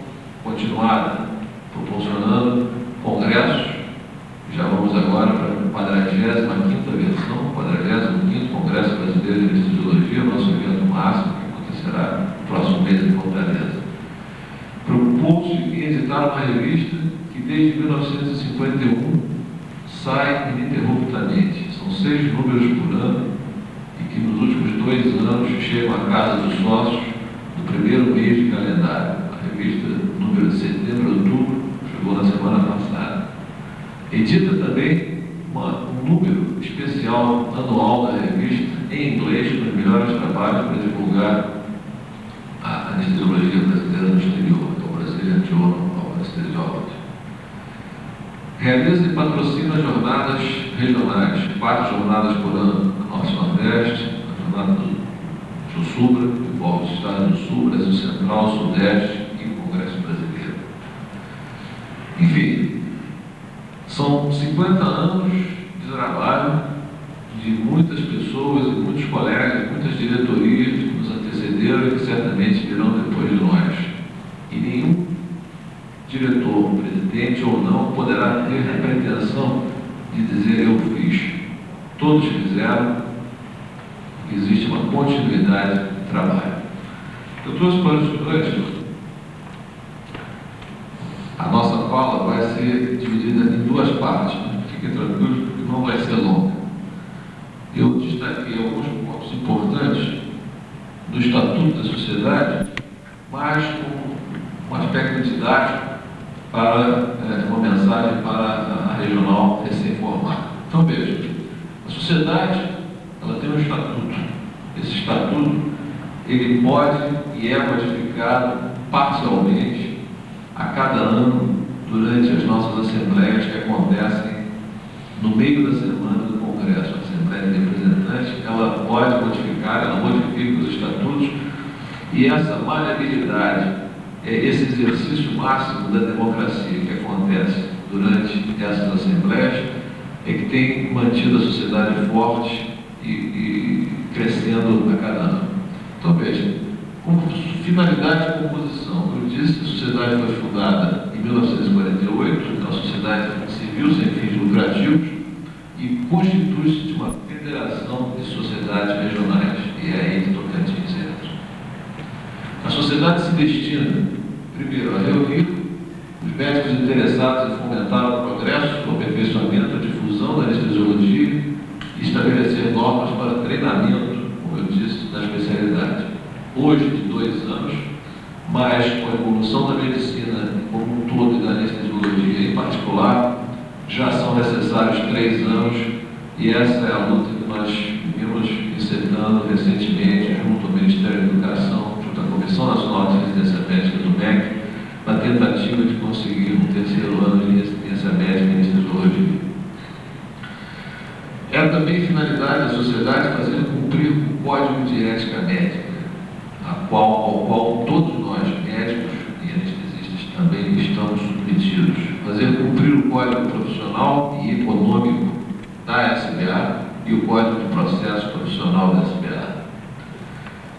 continuada, proporcionando congressos. Já vamos agora para a 45ª versão, 45º Congresso Brasileiro de Anestesiologia, nosso evento máximo, que acontecerá no próximo mês em Fortaleza. Preocupou-se em editar uma revista que desde 1951 sai ininterruptamente. São 6 números por ano e que nos últimos 2 anos chegam à casa dos sócios do primeiro mês de calendário. A revista número de setembro a outubro chegou na semana passada. Edita também um número especial anual da revista em inglês, com os melhores trabalhos para divulgar a anestesiologia brasileira no exterior, o Brazilian Journal of Anesthesiology. Realiza e patrocina jornadas regionais, 4 jornadas por ano no Norte-Nordeste, a jornada do Sul-Subra, que envolve os estados do Sul, Brasil Central, Sudeste e o Congresso Brasileiro. Enfim, são 50 anos de trabalho de muitas pessoas e muitos colegas, muitas diretorias que nos antecederam e que certamente virão depois de nós. E nenhum diretor, presidente ou não, poderá ter a pretensão de dizer eu fiz. Todos fizeram, existe uma continuidade de trabalho. Eu trouxe para os estudantes, a nossa fala vai ser dividida em 2 partes, fiquem tranquilos, porque não vai ser longa. Eu destaquei alguns pontos importantes do Estatuto da Sociedade, mas com um aspecto didático para uma mensagem para a regional recém-formada. Então, veja, a sociedade ela tem um estatuto. Esse estatuto ele pode e é modificado parcialmente a cada ano durante as nossas assembleias que acontecem no meio da semana do Congresso. A Assembleia de Representantes ela pode modificar, ela modifica os estatutos e essa maleabilidade, esse exercício máximo da democracia que acontece durante essas assembleias é que tem mantido a sociedade forte e crescendo a cada ano. Então veja, como finalidade de composição, eu disse que a sociedade foi fundada em 1948, é uma sociedade civil sem fins lucrativos e constitui-se de uma federação de sociedades regionais, e é aí que Tocantins entra. A sociedade se destina, primeiro, a reunir os médicos interessados em fomentar o progresso, o aperfeiçoamento, a difusão da anestesiologia e estabelecer normas para treinamento, como eu disse, da especialidade. Hoje, de 2 anos, mas com a evolução da medicina como um todo e da anestesiologia em particular, já são necessários 3 anos e essa é a luta que nós vimos encerrando recentemente junto ao Ministério da Educação, junto à Comissão Nacional de Residência Médica do MEC, na tentativa de conseguir um 3º ano de residência médica em anestesiologia. É também finalidade da sociedade fazer cumprir o Código de Ética Médica, ao qual todos nós, médicos e anestesistas, também estamos submetidos. Fazer cumprir o Código Profissional e Econômico da SBA e o Código de Processo Profissional da SBA.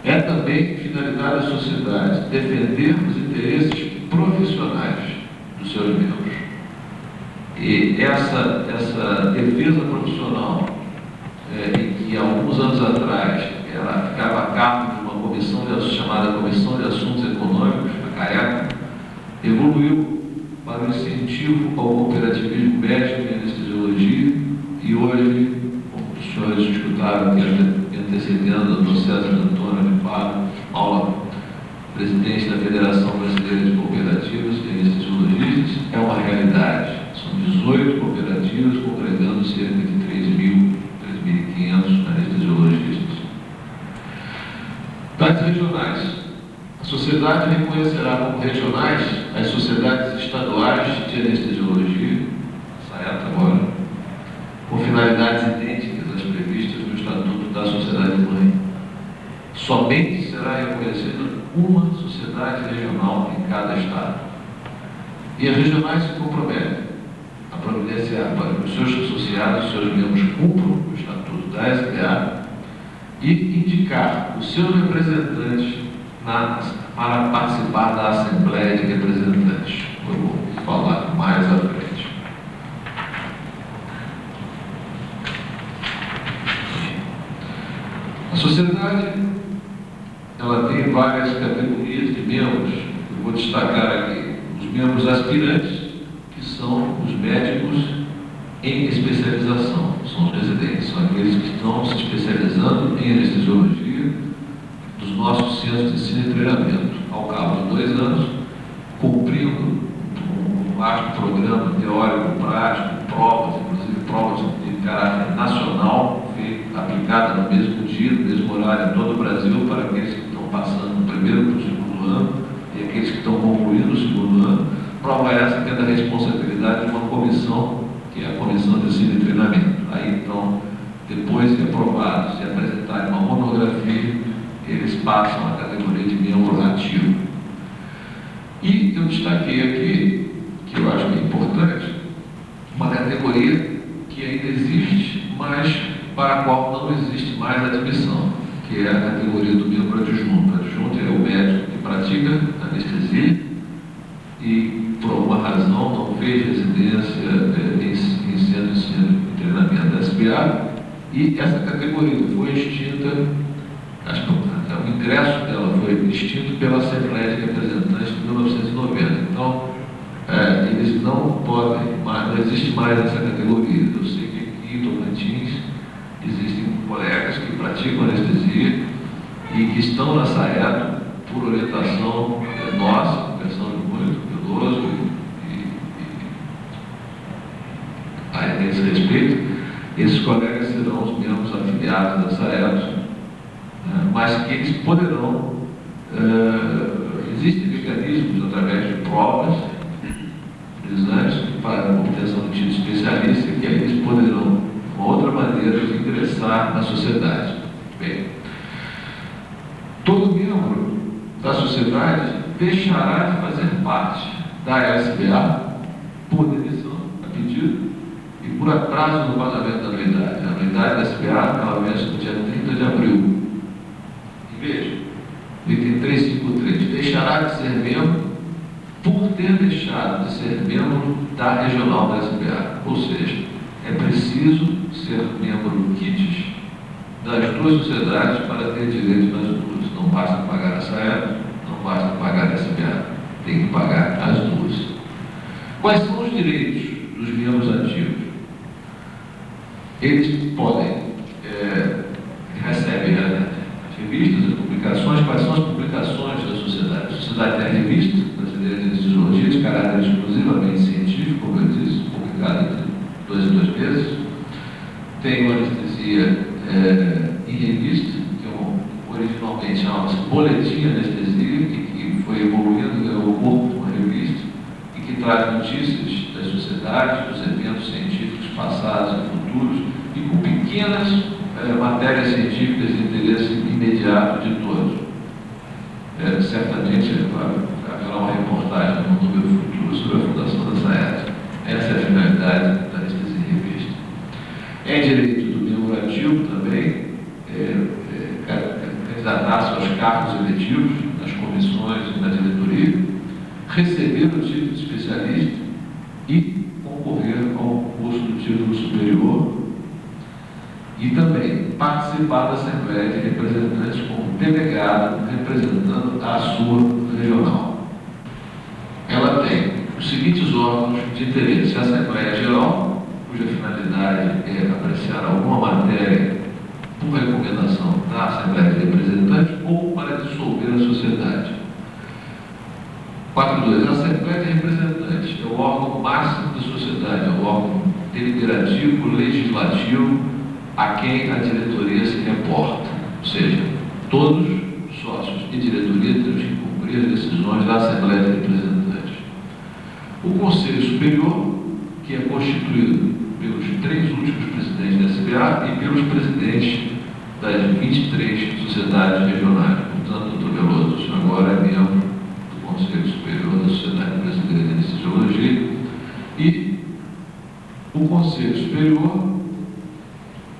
É também finalidade da sociedade defender os interesses profissionais dos seus membros. E essa defesa profissional, que há alguns anos atrás ela ficava a cargo de uma comissão chamada Comissão de Assuntos Econômicos, a CAECA, evoluiu para o incentivo ao cooperativismo médico e anestesiologia e hoje, como os senhores escutaram aqui antecedendo o Dr. César Antônio de Paula, presidente da Federação Brasileira de Cooperativas e Anestesiologistas, é uma realidade. São 18 cooperativas congregando cerca de 3.500 anestesiologistas. Das regionais. A sociedade reconhecerá como regionais as sociedades estaduais de anestesiologia, SAETA agora, com finalidades idênticas às previstas no Estatuto da Sociedade Mãe. Somente será reconhecida uma sociedade regional em cada estado. E as regionais se comprometem a providenciar para que os seus associados, os seus membros cumpram o Estatuto da SBA e indicar os seus representantes para participar da Assembleia de Representantes. Eu vou falar mais à frente. A sociedade ela tem várias categorias de membros. Eu vou destacar aqui os membros aspirantes, que são os médicos em especialização, são os residentes, são aqueles que estão se especializando em anestesiologia dos nossos centros de ensino e treinamento, ao cabo de 2 anos, cumprindo um vasto programa teórico, prático, vale em todo o Brasil para aqueles que estão passando do primeiro para o segundo ano e aqueles que estão concluindo o segundo ano. Prova essa que é da responsabilidade de uma comissão, que é a Comissão de Ensino e Treinamento. Aí, então, depois de aprovados e apresentarem uma monografia, eles passam à categoria de membro ativo. E eu destaquei aqui, que eu acho que é importante, uma categoria que ainda existe, mas para a qual não existe mais admissão, que é a categoria do membro adjunto. Adjunto é o médico que pratica anestesia e, por alguma razão, não fez residência em centro de ensino e treinamento da SBA, e essa categoria foi extinta, o ingresso dela foi extinto pela Assembleia de Representantes de 1990. Então, eles não podem, não existe mais essa categoria. Eu sei que aqui em Tocantins existem colegas que praticam anestesia e que estão na SAETO por orientação nossa, conversando muito, Veloso a esse respeito. Esses colegas serão os membros afiliados da SAETO, mas que eles poderão, existem mecanismos através de provas, exames para a obtenção do título especialista, que aí eles poderão, uma outra maneira, de ingressar na sociedade. Bem, todo membro da sociedade deixará de fazer parte da SBA por demissão, a pedido, e por atraso no pagamento da anuidade. A anuidade da SBA, ela vence no dia 30 de abril. E veja, item 353, deixará de ser membro por ter deixado de ser membro da regional da SBA. Ou seja, é preciso ser membro quites das duas sociedades para ter direito nas duas. Não basta pagar a SAETO, não basta pagar a SBA, tem que pagar as duas. Quais são os direitos dos membros ativos? Eles podem, recebem as revistas, as publicações. Quais são as publicações da sociedade? A sociedade tem a revista Brasileira de Anestesiologia, de caráter exclusivamente científico, como eu disse, publicada entre 2 em 2 meses. Tem uma anestesia em revista, que originalmente chamava-se Boletim Anestesia, que foi evoluindo, ganhou o corpo de uma revista, e que traz notícias das sociedades, dos eventos científicos passados e futuros, e com pequenas matérias científicas de interesse imediato de todos. Certamente haverá uma reportagem no número futuro sobre a fundação da SAETO. Essa é a finalidade da anestesia em revista. É direito do membro ativo também candidatar-se aos cargos eletivos nas comissões e na diretoria, receber o título de especialista e concorrer ao curso do título superior, e também participar da Assembleia de Representantes como delegado, representando a sua regional. Ela tem os seguintes órgãos de interesse: a Assembleia Geral, cuja finalidade é apreciar alguma matéria por recomendação da Assembleia de Representantes ou para dissolver a sociedade. 4.2. A Assembleia de Representantes é o órgão máximo da sociedade, é o órgão deliberativo, legislativo, a quem a diretoria se reporta. Ou seja, todos os sócios e diretoria temos que cumprir as decisões da Assembleia de Representantes. O Conselho Superior, que é constituído pelos 3 últimos presidentes da SBA e pelos presidentes das 23 sociedades regionais. Portanto, Dr. Veloso, o senhor agora é membro do Conselho Superior da Sociedade Brasileira de Anestesiologia, e o Conselho Superior,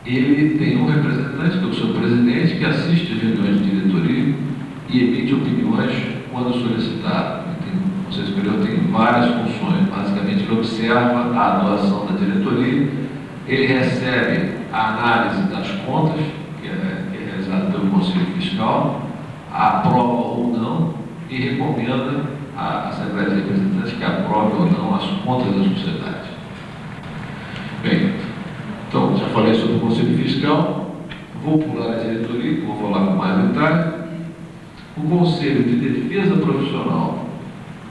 ele tem um representante, que é o seu presidente, que assiste às reuniões de diretoria e emite opiniões quando solicitado. O Conselho Superior tem várias funções. Basicamente, ele observa a atuação da diretoria, ele recebe a análise das contas, que é realizada pelo Conselho Fiscal, aprova ou não, e recomenda à Assembleia de Representantes que aprove ou não as contas da sociedade. Bem, então, já falei sobre o Conselho Fiscal, vou pular a diretoria, que vou falar com mais detalhe. O Conselho de Defesa Profissional,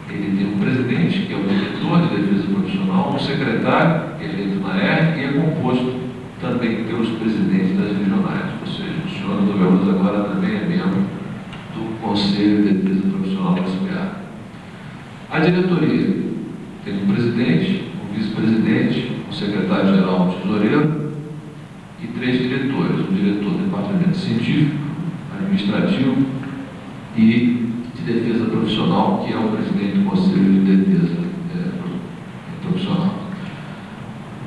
ele tem um presidente, que é o diretor de defesa profissional, um secretário, eleito na ERG, e é composto também pelos presidentes das regionais, ou seja, o senhor Antônio Veloso agora também é membro do Conselho de Defesa Profissional da SBA. A diretoria tem um presidente, um vice-presidente, um secretário-geral, um tesoureiro e 3 diretores, um diretor do departamento científico, administrativo e de defesa profissional, que é o presidente do Conselho de Defesa Profissional.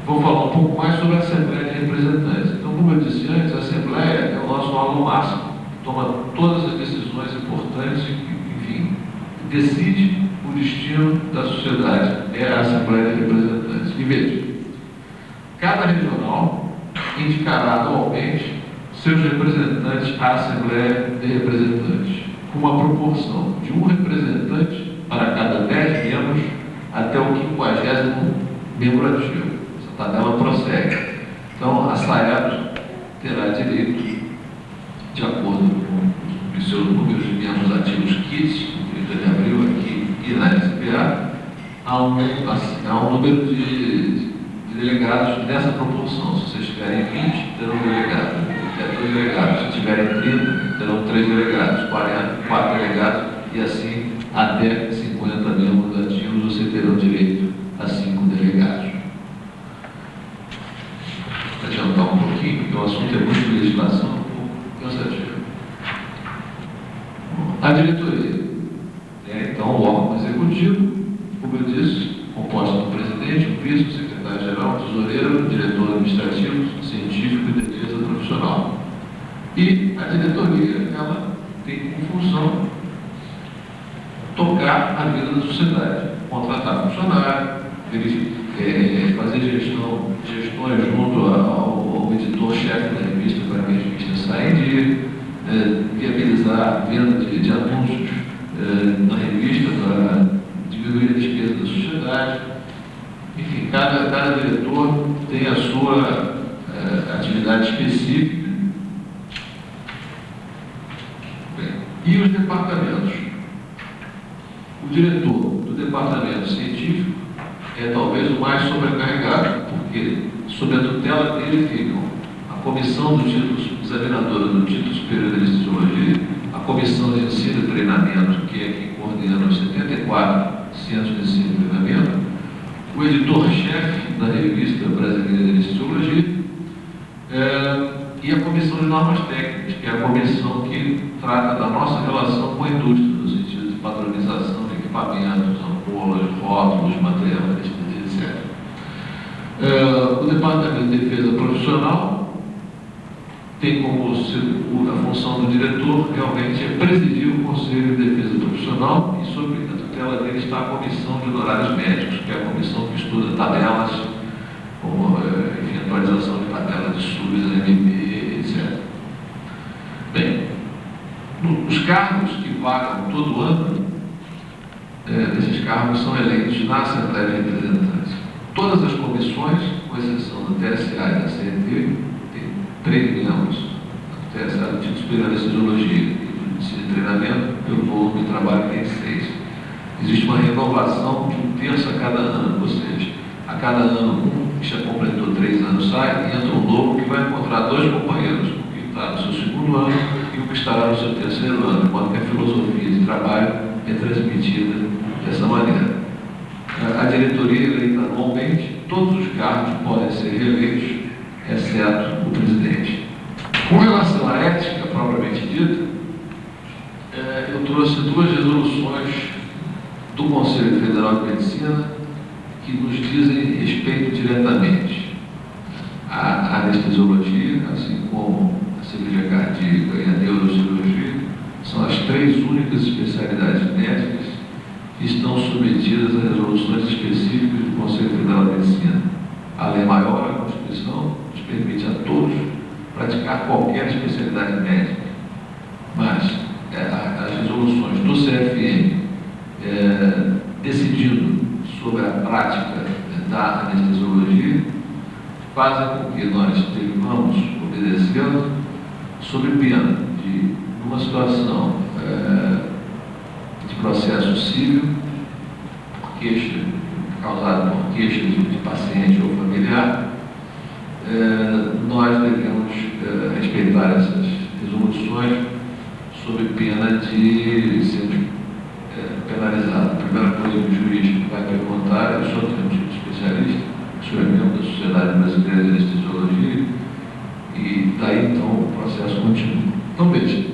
Vou falar um pouco mais sobre a Assembleia de Representantes. Então, como eu disse antes, a Assembleia é o nosso órgão máximo, toma todas as decisões importantes, enfim, decide o destino da sociedade, é a Assembleia de Representantes. E veja, cada regional indicará anualmente seus representantes à Assembleia de Representantes, com uma proporção de um representante para cada 10 membros até o 50º membro ativo. Essa tabela prossegue. Então, a SAEB terá direito, de acordo com os seus números de membros ativos KITs, no 30 de abril aqui e na SBA, a um número de delegados nessa proporção. Se vocês tiverem 20, terão delegados. 2 delegados. Se tiverem 30, terão 3 delegados. 40, 4 delegados. E assim, até 50 membros ativos, vocês terão direito a 5 delegados. Vou adiantar um pouquinho, porque o assunto é muito de legislação, um pouco cansativo. A diretoria é, então, o órgão executivo, como eu disse, composto do presidente, o vice, o secretário-geral, o tesoureiro, o diretor administrativo, científico e defesa profissional. E a diretoria, ela tem como função tocar a vida da sociedade, contratar funcionário, fazer gestões junto ao editor-chefe da revista para que a revista saia em dia, viabilizar a venda de anúncios na revista para diminuir a despesa da sociedade. Enfim, cada diretor tem a sua atividade específica. Bem, e os departamentos? O diretor do departamento científico é talvez o mais sobrecarregado, porque sob a tutela dele ficam a comissão do título examinadora do título superior de anestesiologia, a comissão de ensino e treinamento, que é quem coordena os 74 centros de ensino e treinamento, o editor-chefe da revista brasileira de anestesiologia e a comissão de normas técnicas, que é a comissão que trata da nossa relação com a indústria, no sentido de padronização de equipamentos, ampolas, rótulos, material, etc. O Departamento de Defesa Profissional tem como a função do diretor realmente é presidir o Conselho de Defesa Profissional e sob a tutela dele está a Comissão de Honorários Médicos, que é a comissão que estuda tabelas, como enfim, atualização de tabelas de SUS, AMB, etc. Bem, os cargos que vagam todo ano, esses cargos são eleitos na Assembleia de Representantes. Todas as comissões, com exceção do TSA e da CNT, tem 3 membros. O TSA do Título Superior de Anestesiologia e do Ensino e Treinamento, pelo volume de trabalho, tem 6. Existe uma renovação de 1/3 a cada ano, ou seja, a cada ano, que já completou 3 anos sai e entra um novo que vai encontrar 2 companheiros, um que está no seu 2º ano e um que estará no seu 3º ano, enquanto que a filosofia de trabalho é transmitida dessa maneira. A diretoria é eleita anualmente, todos os cargos podem ser reeleitos, exceto o presidente. Com relação à ética propriamente dita, eu trouxe 2 resoluções do Conselho Federal de Medicina que nos dizem respeito diretamente à anestesiologia, assim como a cirurgia cardíaca e a neurocirurgia, são as 3 únicas especialidades médicas que estão submetidas a resoluções específicas do Conselho Federal de Medicina. A lei maior, a Constituição, nos permite a todos praticar qualquer especialidade médica, mas as resoluções do CFM decidindo sobre a prática da anestesiologia fazem com que nós devamos obedecê-lo sob pena de, numa situação de processo civil, causado por queixa de paciente ou familiar, devemos respeitar essas resoluções sob pena de ser penalizado. A primeira coisa que o juiz vai perguntar é: o senhor tem um tipo de especialista? O senhor é membro da Sociedade Brasileira de Anestesiologia? E daí então o processo continua. Então veja,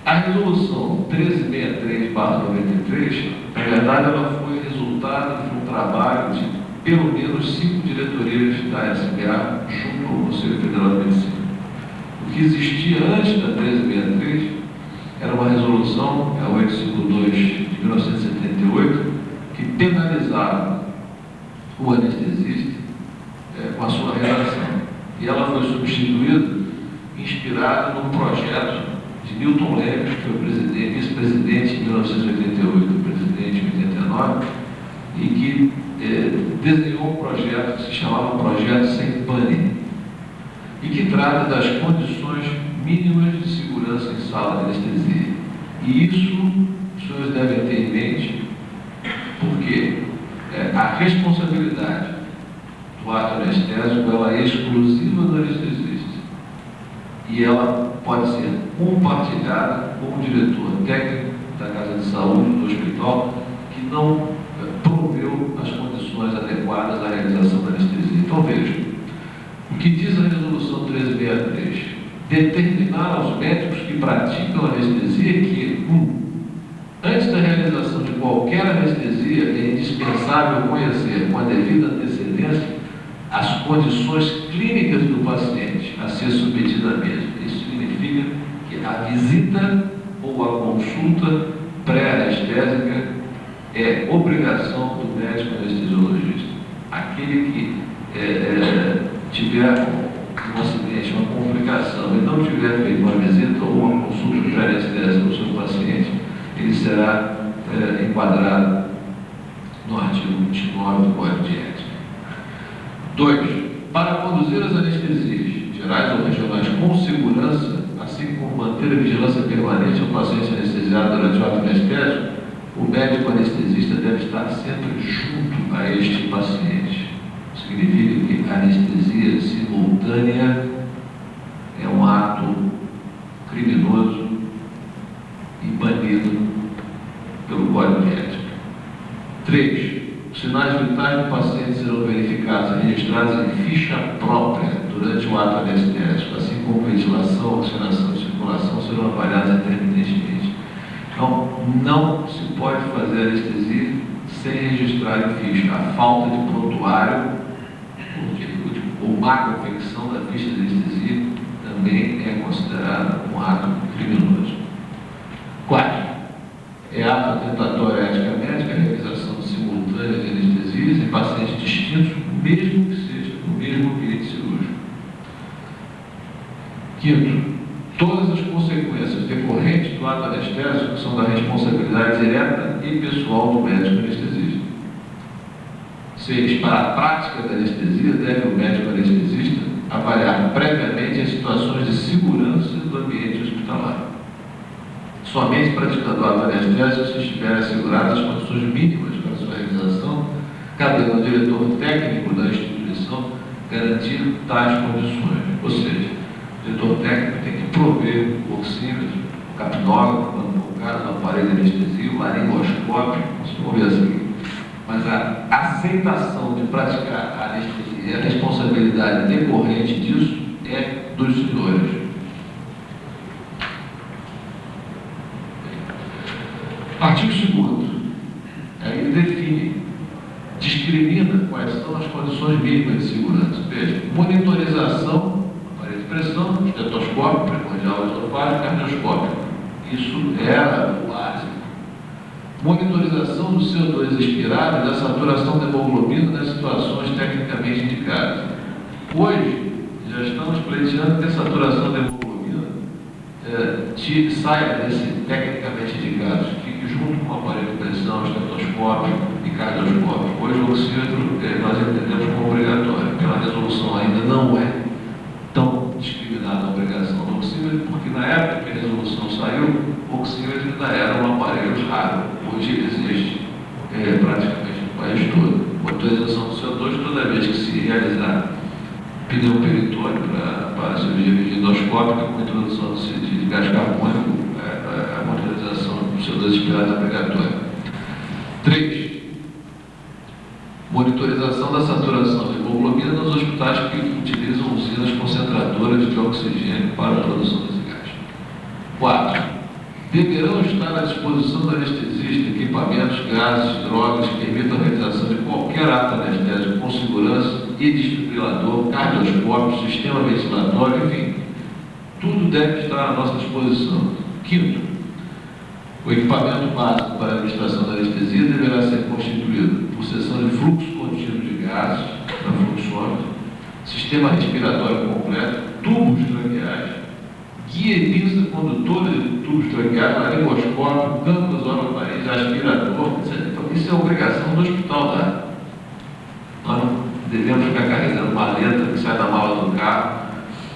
a resolução 1363/93, na verdade, ela foi resultado de um trabalho de pelo menos 5 diretorias da SBA junto ao Conselho Federal de Medicina. O que existia antes da 1363 era uma resolução, a 852 de 1978, que penalizava o anestesista com a sua redação. E ela foi substituída, inspirada num projeto de Milton Leves, que foi vice-presidente em 1988, presidente em 89, e que desenhou um projeto que se chamava Projeto Sem Pânico, e que trata das condições mínimas de segurança em sala de anestesia. E isso os senhores devem ter em mente, porque a responsabilidade do ato anestésico ela é exclusiva do anestesista. E ela pode ser compartilhada com o diretor técnico da Casa de Saúde, do hospital, que não proveu as condições adequadas à realização da anestesia. Então veja, o que diz a resolução 1363? Determinar aos médicos que praticam anestesia que, antes da realização de qualquer anestesia, é indispensável conhecer com a devida antecedência as condições clínicas do paciente a ser submetido à mesma. Isso significa que a visita ou a consulta pré-anestésica é obrigação do médico anestesiologista. Aquele que tiver um acidente, uma complicação e não tiver feito uma visita ou uma consulta pré-anestésica do seu paciente, ele será enquadrado no artigo 29 do Código de Ética. 2. Para conduzir as anestesias gerais ou regionais com segurança, assim como manter a vigilância permanente ao paciente anestesiado durante o ato anestésico, o médico anestesista deve estar sempre junto a este paciente. Significa que a anestesia simultânea é um ato criminoso e banido pelo Código de Ética. 3. Os sinais vitais do paciente serão verificados e registrados em ficha própria durante o ato anestésico, assim como ventilação, oxigenação e circulação serão avaliados intermitentemente. Então, não se pode fazer anestesia sem registrar em ficha. A falta de prontuário ou má confecção da ficha de anestesia também é considerada um ato criminoso. 4. É ato atentatório à ética médica a realização simultânea de anestesias em pacientes distintos, mesmo que seja no mesmo ambiente cirúrgico. 5. Todas as consequências decorrentes do ato anestésico são da responsabilidade direta e pessoal do médico anestesista. 6. Para a prática da anestesia, deve o médico anestesista avaliar previamente as situações de segurança do ambiente hospitalar. Somente praticando o ato anestésico, se estiverem asseguradas as condições mínimas para sua realização, cabendo ao diretor técnico da instituição garantir tais condições. Ou seja, o diretor técnico tem que prover o oxímetro, o capnógrafo, quando for o caso, o aparelho de anestesia, o laringoscópio, vocês vão ver assim. Mas a aceitação de praticar a anestesia e a responsabilidade decorrente disso é dos senhores. Artigo 2º. Ele define, discrimina quais são as condições mínimas de segurança. Veja, monitorização, aparelho de pressão, estetoscópio, primordial esofágico, cardioscópio. Isso era o básico. Monitorização do CO2 expirado e da saturação da hemoglobina nas situações tecnicamente indicadas. Hoje, já estamos pleiteando que a saturação da hemoglobina saia desse tecnicamente indicado, fique junto com o aparelho de pressão, estetoscópio e cardioscópio. Hoje o oxímetro nós entendemos como obrigatório. Pela resolução ainda não é tão discriminada a obrigação do oxímetro, porque na época que a resolução saiu, o oxímetro ainda era um aparelho raro. Hoje ele existe praticamente no país todo. Motorização do CO2, toda vez que se realizar pneu peritório para a cirurgia endoscópica com introdução de gás carbônico, a monitorização do CO2 expirado obrigatória. 3. Monitorização da saturação de hemoglobina nos hospitais que utilizam usinas concentradoras de oxigênio para a produção desse gás. 4. Deverão estar à disposição do anestesista equipamentos, gases, drogas que permitam a realização de qualquer ato anestésico com segurança e desfibrilador, cardioscópio, sistema ventilatório, enfim. Tudo deve estar à nossa disposição. 5. O equipamento básico para a administração da anestesia deverá ser constituído por seção de fluxo contínuo de gases, da fluxômetro, sistema respiratório completo, tubos traqueais, guia e pinça condutora de tubos traqueais, laringoscópio, cânulas orofaringes, aspirador, etc. Então, isso é obrigação do hospital dar. Nós não devemos ficar carregando maleta que sai da mala do carro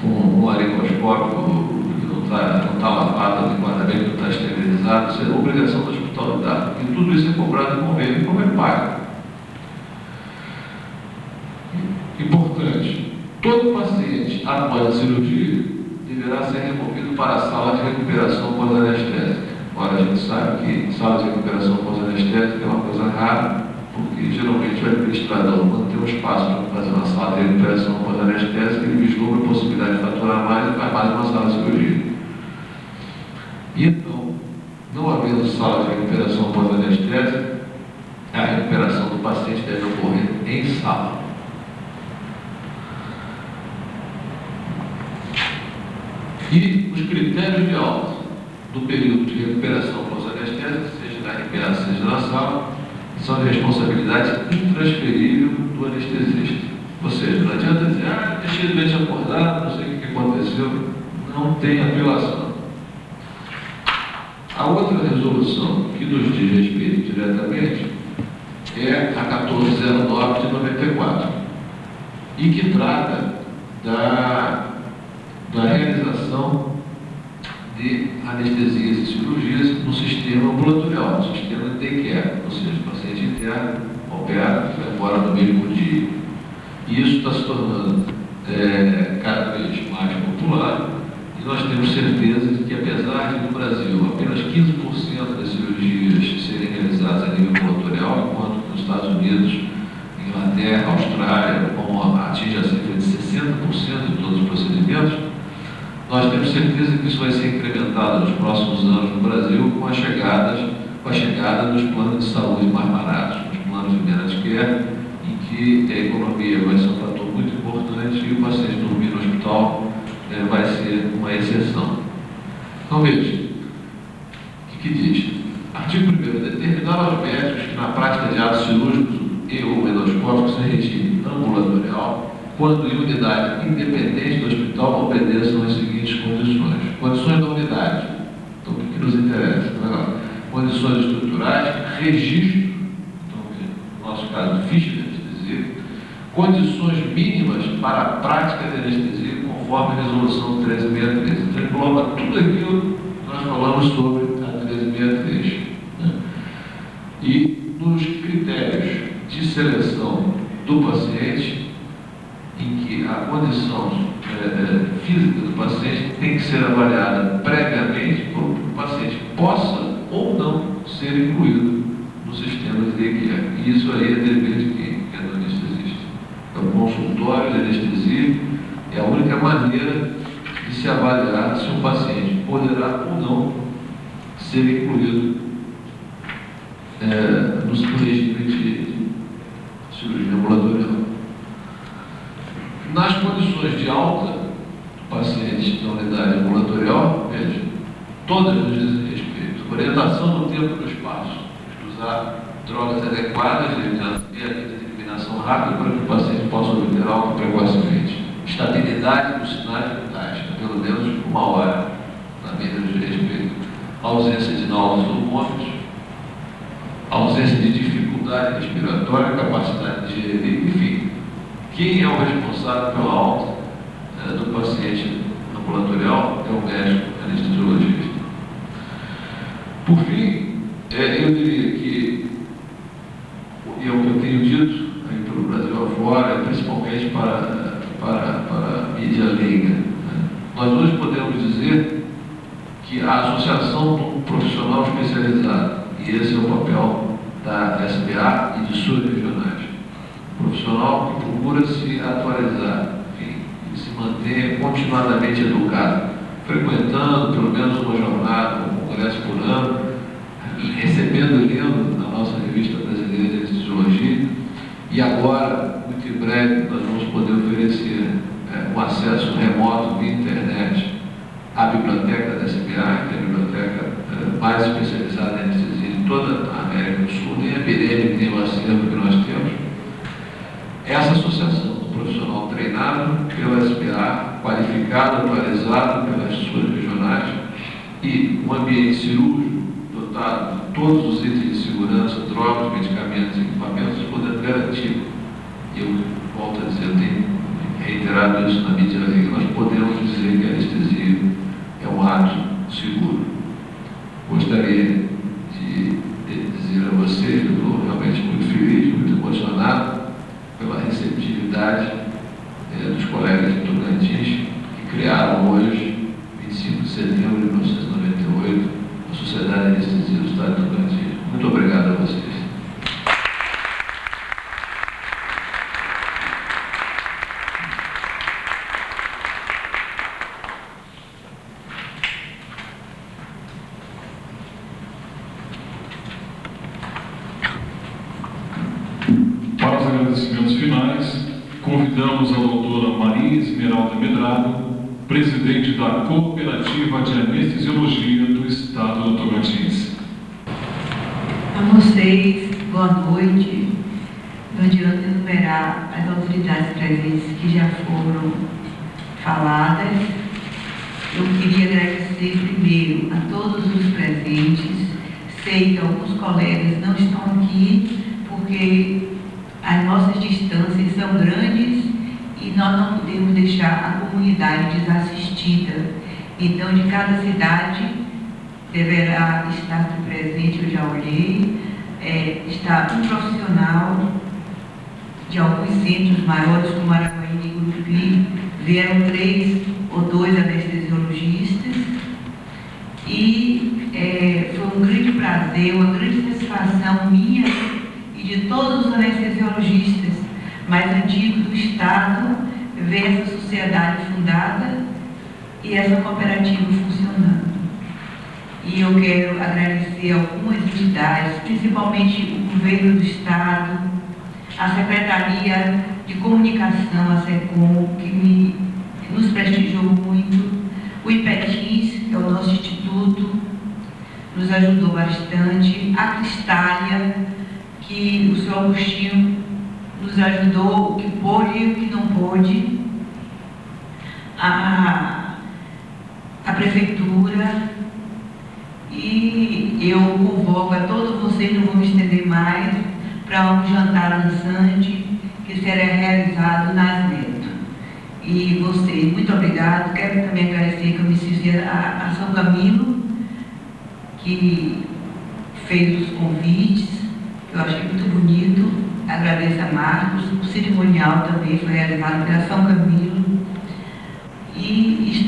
com um laringoscópio que não está lavado, adequadamente, que não está esterilizado. Isso é obrigação do hospital dar. E tudo isso é cobrado em convênio, como é pago. Importante, todo paciente após a cirurgia deverá ser removido para a sala de recuperação pós-anestésica. Ora, a gente sabe que sala de recuperação pós-anestésica é uma coisa rara, porque geralmente o administrador, quando tem um espaço para fazer uma sala de recuperação pós-anestésica, ele vislumbra a possibilidade de faturar mais e faz mais uma sala de cirurgia. E então, não havendo sala de recuperação pós-anestésica, a recuperação do paciente deve ocorrer em sala. E os critérios de alta do período de recuperação pós-anestésica, seja na RPA, seja na sala, são de responsabilidade intransferível do anestesista. Ou seja, não adianta dizer, deixei o doente acordado, não sei o que aconteceu. Não tem apelação. A outra resolução que nos diz respeito diretamente é a 1409 de 94 e que trata da realização de anestesias e cirurgias no sistema ambulatorial, no sistema de daycare, ou seja, o paciente interno, opera, vai embora no mesmo dia. E isso está se tornando cada vez mais popular e nós temos certeza de que, apesar de no Brasil apenas 15% das cirurgias serem realizadas a nível ambulatorial, enquanto nos Estados Unidos, Inglaterra, Austrália, atinge a cerca de 60% de todos os procedimentos, nós temos certeza que isso vai ser incrementado nos próximos anos no Brasil com a chegada dos planos de saúde mais baratos, os planos de managed care, em que a economia vai ser um fator muito importante e o paciente dormir no hospital vai ser uma exceção. Então veja, o que diz? Artigo 1º. Determinar aos médicos que na prática de atos cirúrgicos e ou endoscópicos em regime ambulatorial, quando em unidade independente do hospital, obedeçam as seguintes condições. Condições da unidade. Então, o que nos interessa? Condições estruturais, registro, então, no nosso caso, ficha de anestesia, condições mínimas para a prática de anestesia, conforme a resolução 1363. Então, engloba tudo aquilo que nós falamos sobre a 1363. Né? E nos critérios de seleção do paciente, em que a condição física do paciente tem que ser avaliada previamente para que o paciente possa ou não ser incluído no sistema de daycare. E isso aí é dever de quem? É do anestesista. É o consultório de anestesia, é a única maneira de se avaliar se um paciente poderá ou não ser incluído no regime de cirurgia ambulatorial. Nas condições de alta do paciente na unidade ambulatorial, veja, todas nos dizem respeito. Orientação no tempo e no espaço. Usar drogas adequadas e a determinação rápida para que o paciente possa obter alta precocemente. Estabilidade dos sinais vitais, pelo menos 1 hora, na medida de respeito. Ausência de náuseas ou vômitos. Ausência de dificuldade respiratória, capacidade de digerir, enfim. Quem é o responsável pela alta do paciente ambulatorial é o médico anestesiologista. Por fim, eu diria que, e é o que eu tenho dito aí pelo Brasil afora, principalmente para Nós hoje podemos dizer que a associação de um profissional especializado, e esse é o papel da SBA e de suas regionais, profissional que procura se atualizar, enfim, e se manter continuadamente educado, frequentando pelo menos uma jornada, um congresso por ano, recebendo e lendo a nossa revista brasileira de anestesiologia, e agora, muito em breve, nós vamos poder oferecer um acesso remoto via internet à biblioteca da SBA, que é a biblioteca mais especializada em anestesia de toda a América do Sul, nem a BIREM, nem o acervo que nós temos. Essa associação do profissional treinado pela SBA, qualificado, atualizado pelas suas regionais, e um ambiente cirúrgico dotado de todos os itens de segurança, drogas, medicamentos e equipamentos, podendo garantir, e eu volto a dizer, eu tenho reiterado isso na mídia, nós podemos dizer que a anestesia é um ato seguro. Gostaria de dizer a vocês, eu estou realmente muito feliz, muito emocionado pela receptividade dos colegas de Tocantins, que criaram hoje, 25 de setembro de 1998, a Sociedade de Anestesia do Estado de Tocantins. Muito obrigado a vocês. Para os agradecimentos finais, convidamos a doutora Maria Esmeralda Medrado, presidente da Cooperativa de Anestesiologia do Estado do Tocantins. A vocês, boa noite. Não adianta enumerar as autoridades presentes que já foram faladas. Eu queria agradecer primeiro a todos os presentes. Sei que alguns colegas não estão aqui porque as nossas distâncias são grandes e nós não podemos deixar a comunidade desassistida. Então, de cada cidade deverá estar aqui presente, eu já olhei, está um profissional de alguns centros maiores, como Araguaína e Gurupi, vieram 3 ou 2 anestesiologistas, e foi um grande prazer, uma grande satisfação minha e de todos os anestesiologistas mais antigos do Estado ver essa sociedade fundada e essa cooperativa funcionando. E eu quero agradecer algumas entidades, principalmente o Governo do Estado, a Secretaria de Comunicação, a SECOM, que nos prestigiou muito, o IPETINS, que é o nosso instituto, nos ajudou bastante, a Cristália, que o senhor Agostinho nos ajudou, o que pôde e o que não pôde, a Prefeitura, e eu convoco a todos vocês, não vou me estender mais, para um jantar dançante que será realizado nas Neto. E vocês, muito obrigado. Quero também agradecer que eu me esqueci a São Camilo, que fez os convites, que eu achei muito bonito. Agradeço a Marcos. O cerimonial também foi realizado pela São Camilo. E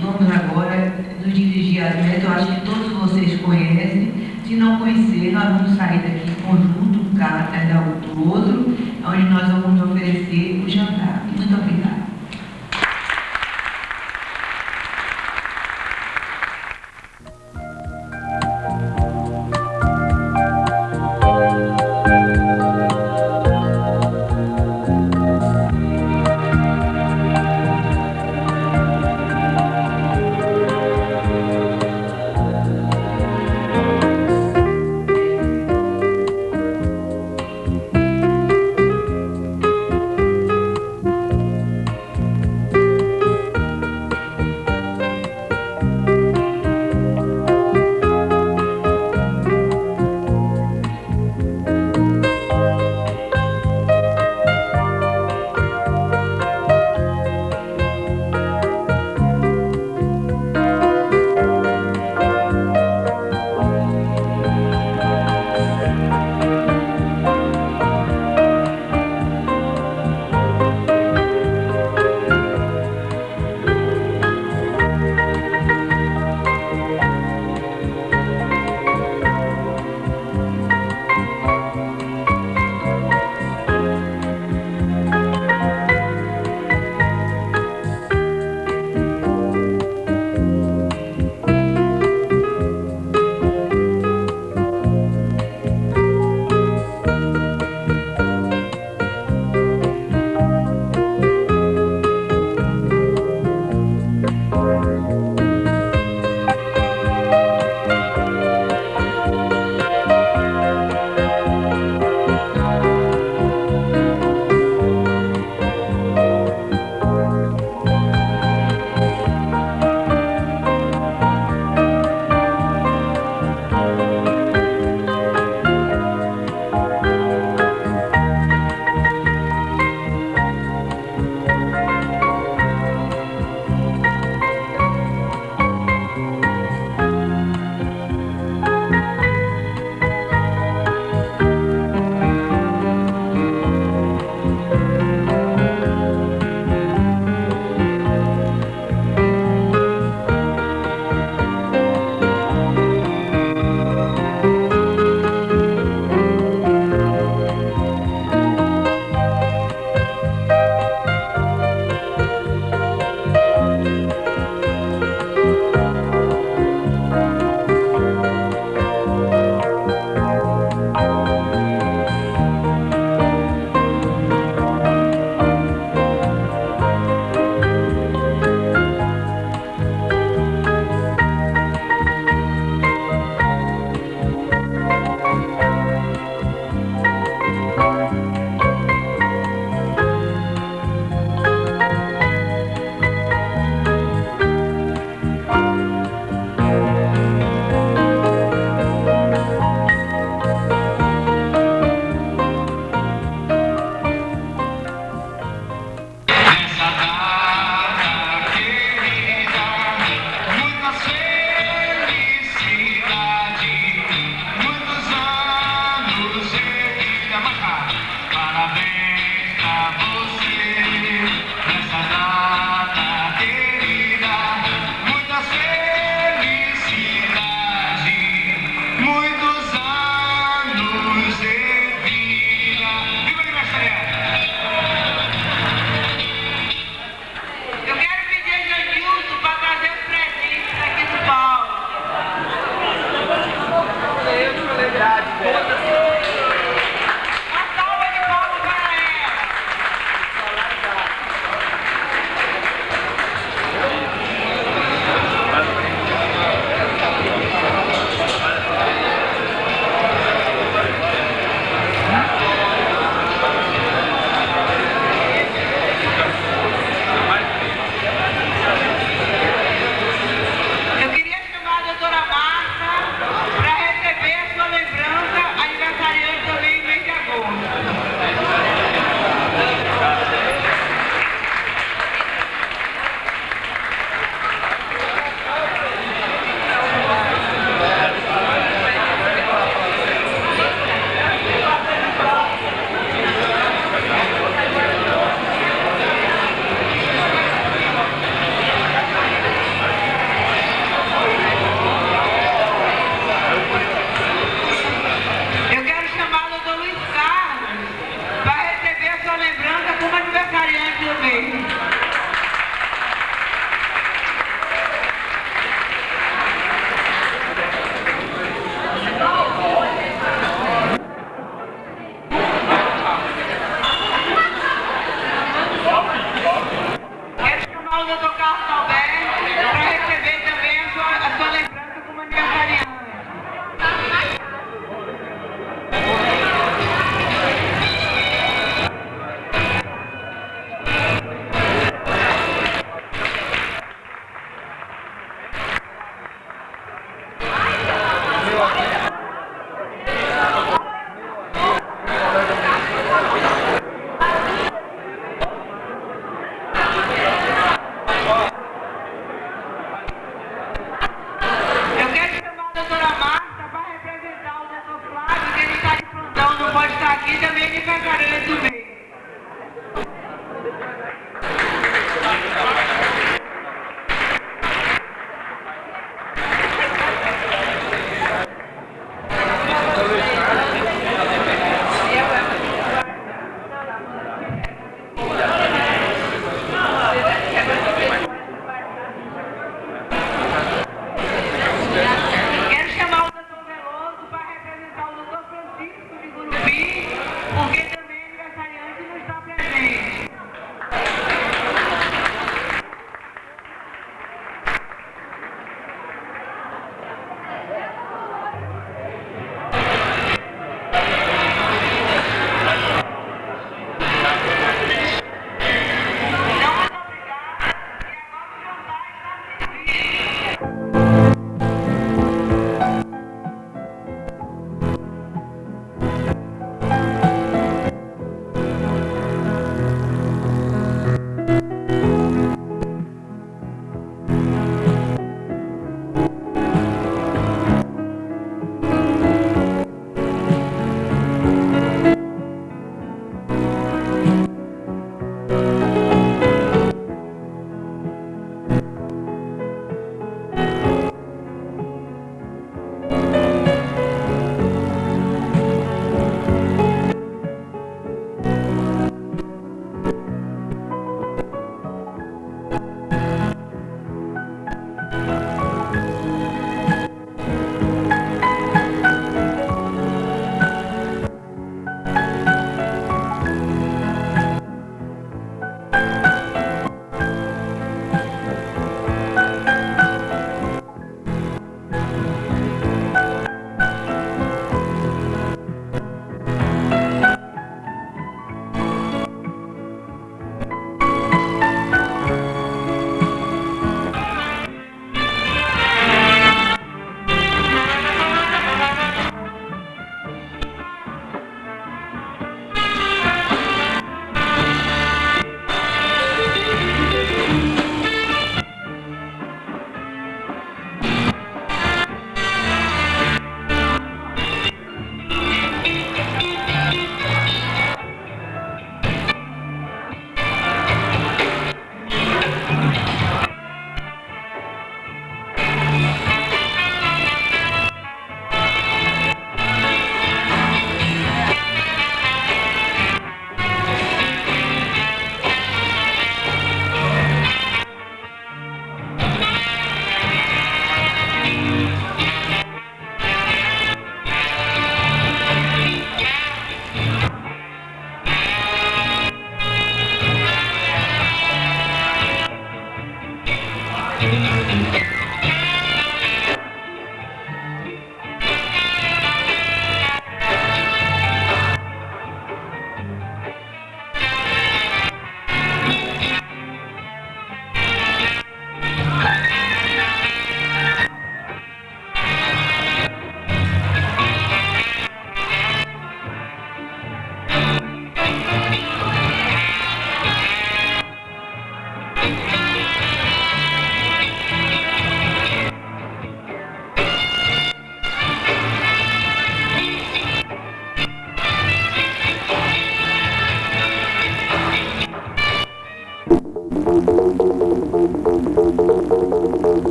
vamos agora nos dirigir às Neto. Eu acho que todos vocês conhecem. Se não conhecer, nós vamos sair daqui em conjunto, um carro atrás do outro, onde nós vamos oferecer o jantar. Muito obrigada.